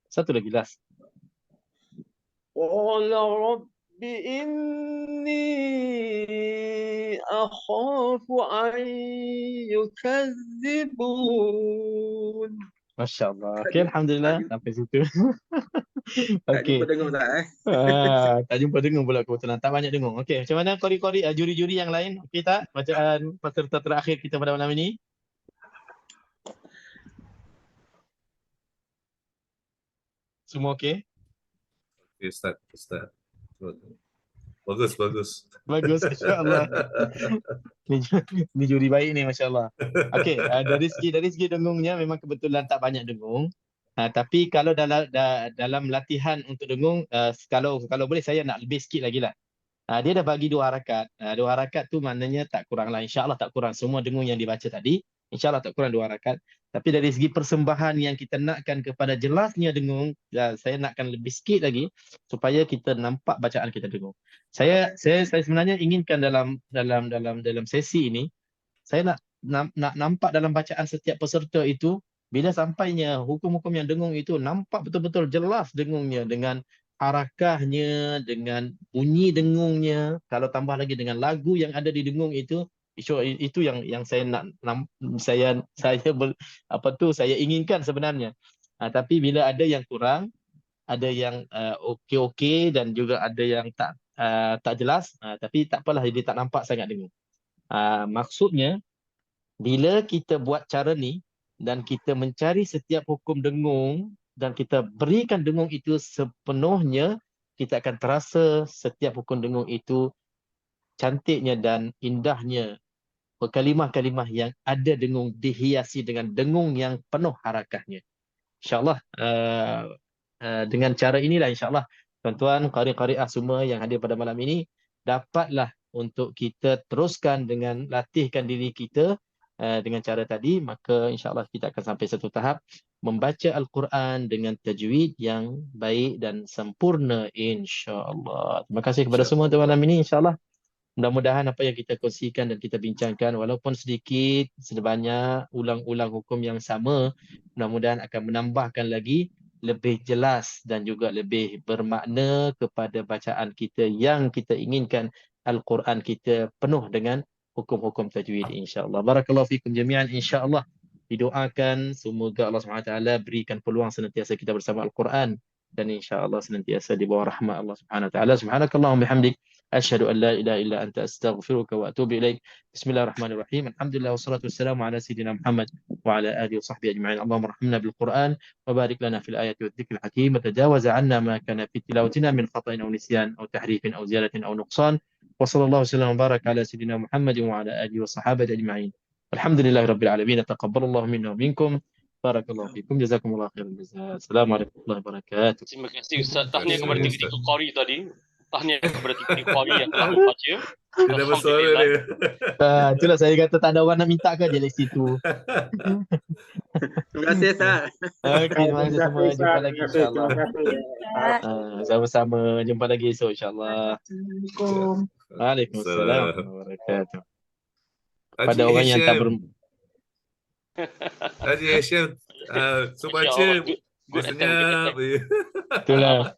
Satu lagi last. قَالَ رَبِّ إِنِّي أَخَافُ أَن يُكَذِّبُونَ. Masya-Allah. Okey, alhamdulillah sampai situ. Tak Okey. jumpa dengung tak Tak jumpa dengung pula kebetulan. Tak banyak dengung. Okey, macam mana kori-kori juri-juri yang lain? Okey tak? Bacaan peserta terakhir kita pada malam ini. Semua okey? Okay, Ustaz. Bagus. Bagus, insya-Allah. Ni juri baik ni, masya-Allah. Okey, dari segi dengungnya memang kebetulan tak banyak dengung. Tapi kalau dalam latihan untuk dengung, kalau boleh saya nak lebih sikit lagi lah. Dia dah bagi 2 harakat. 2 harakat tu maknanya tak kurang lah. InsyaAllah tak kurang. Semua dengung yang dibaca tadi, InsyaAllah tak kurang 2 harakat. Tapi dari segi persembahan yang kita nakkan kepada jelasnya dengung, saya nakkan lebih sikit lagi supaya kita nampak bacaan kita dengung. Saya sebenarnya inginkan dalam sesi ini, saya nak nampak dalam bacaan setiap peserta itu, bila sampainya hukum-hukum yang dengung itu, nampak betul-betul jelas dengungnya dengan harakahnya, dengan bunyi dengungnya, kalau tambah lagi dengan lagu yang ada di dengung itu yang saya saya inginkan sebenarnya. Tapi bila ada yang kurang, ada yang okey dan juga ada yang tak jelas, tapi tak apalah, dia tak nampak sangat dengung. Maksudnya bila kita buat cara ni dan kita mencari setiap hukum dengung dan kita berikan dengung itu sepenuhnya, kita akan terasa setiap hukum dengung itu cantiknya dan indahnya. Kalimah-kalimah yang ada dengung dihiasi dengan dengung yang penuh harakahnya. InsyaAllah dengan cara inilah insyaAllah tuan-tuan, qari-qariah semua yang hadir pada malam ini, dapatlah untuk kita teruskan dengan latihkan diri kita dengan cara tadi, maka insya-Allah kita akan sampai satu tahap membaca Al-Quran dengan tajwid yang baik dan sempurna insya-Allah. Terima kasih kepada semua untuk malam ini, insya-Allah. Mudah-mudahan apa yang kita kongsikan dan kita bincangkan walaupun sedikit, sebanyak, ulang-ulang hukum yang sama, mudah-mudahan akan menambahkan lagi lebih jelas dan juga lebih bermakna kepada bacaan kita yang kita inginkan Al-Quran kita penuh dengan hukum-hukum tajwid insya-Allah. Barakallahu fikum jami'an insya-Allah. Didoakan semoga Allah SWT berikan peluang senantiasa kita bersama Al-Quran dan insya-Allah senantiasa di bawah rahmat Allah Subhanahu wa taala. Subhanakallahumma bihamdik asyhadu an la ilaha illa anta astaghfiruka wa atubu ilaik. Bismillahirrahmanirrahim. Alhamdulillah wassalatu wassalamu ala sayyidina Muhammad wa ala alihi wa sahbihi ajma'in. Allahumma arhamna bil Qur'an wa barik lana fil ayati wa dhikril hakim wa tajawaz 'anna ma kana fi tilawatina min khata'in aw nisyan aw tahrifin aw ziyadatin aw nuqsan. Wa sallallahu wasallam wa baraka ala sayyidina Muhammad wa ala alihi wa sahabati ajma'in. Alhamdulillahirabbil alamin. Taqabbalallahu minna wa minkum. Barakallahu fikum. Jazakumullahu khairan jazaa. Assalamualaikum warahmatullahi wabarakatuh. Terima kasih Ustaz. Tahniah kepada tiga-tiga qari tadi. Tahniah kepada tiga-tiga qari yang telah membaca. Kena bersuara dia. Itulah saya kata tak ada orang nak minta ke je list itu. Terima kasih Ustaz. Okey, terima kasih semua. Jumpa lagi insya-Allah. Terima kasih. Sama-sama. Jumpa lagi esok insya-Allah. Assalamualaikum. Waalaikumsalam warahmatullahi wabarakatuh. Haji Pada orang yang tak Hisham. Haji Hisham, so baca Insya-Allah. Good biasanya attempt. itulah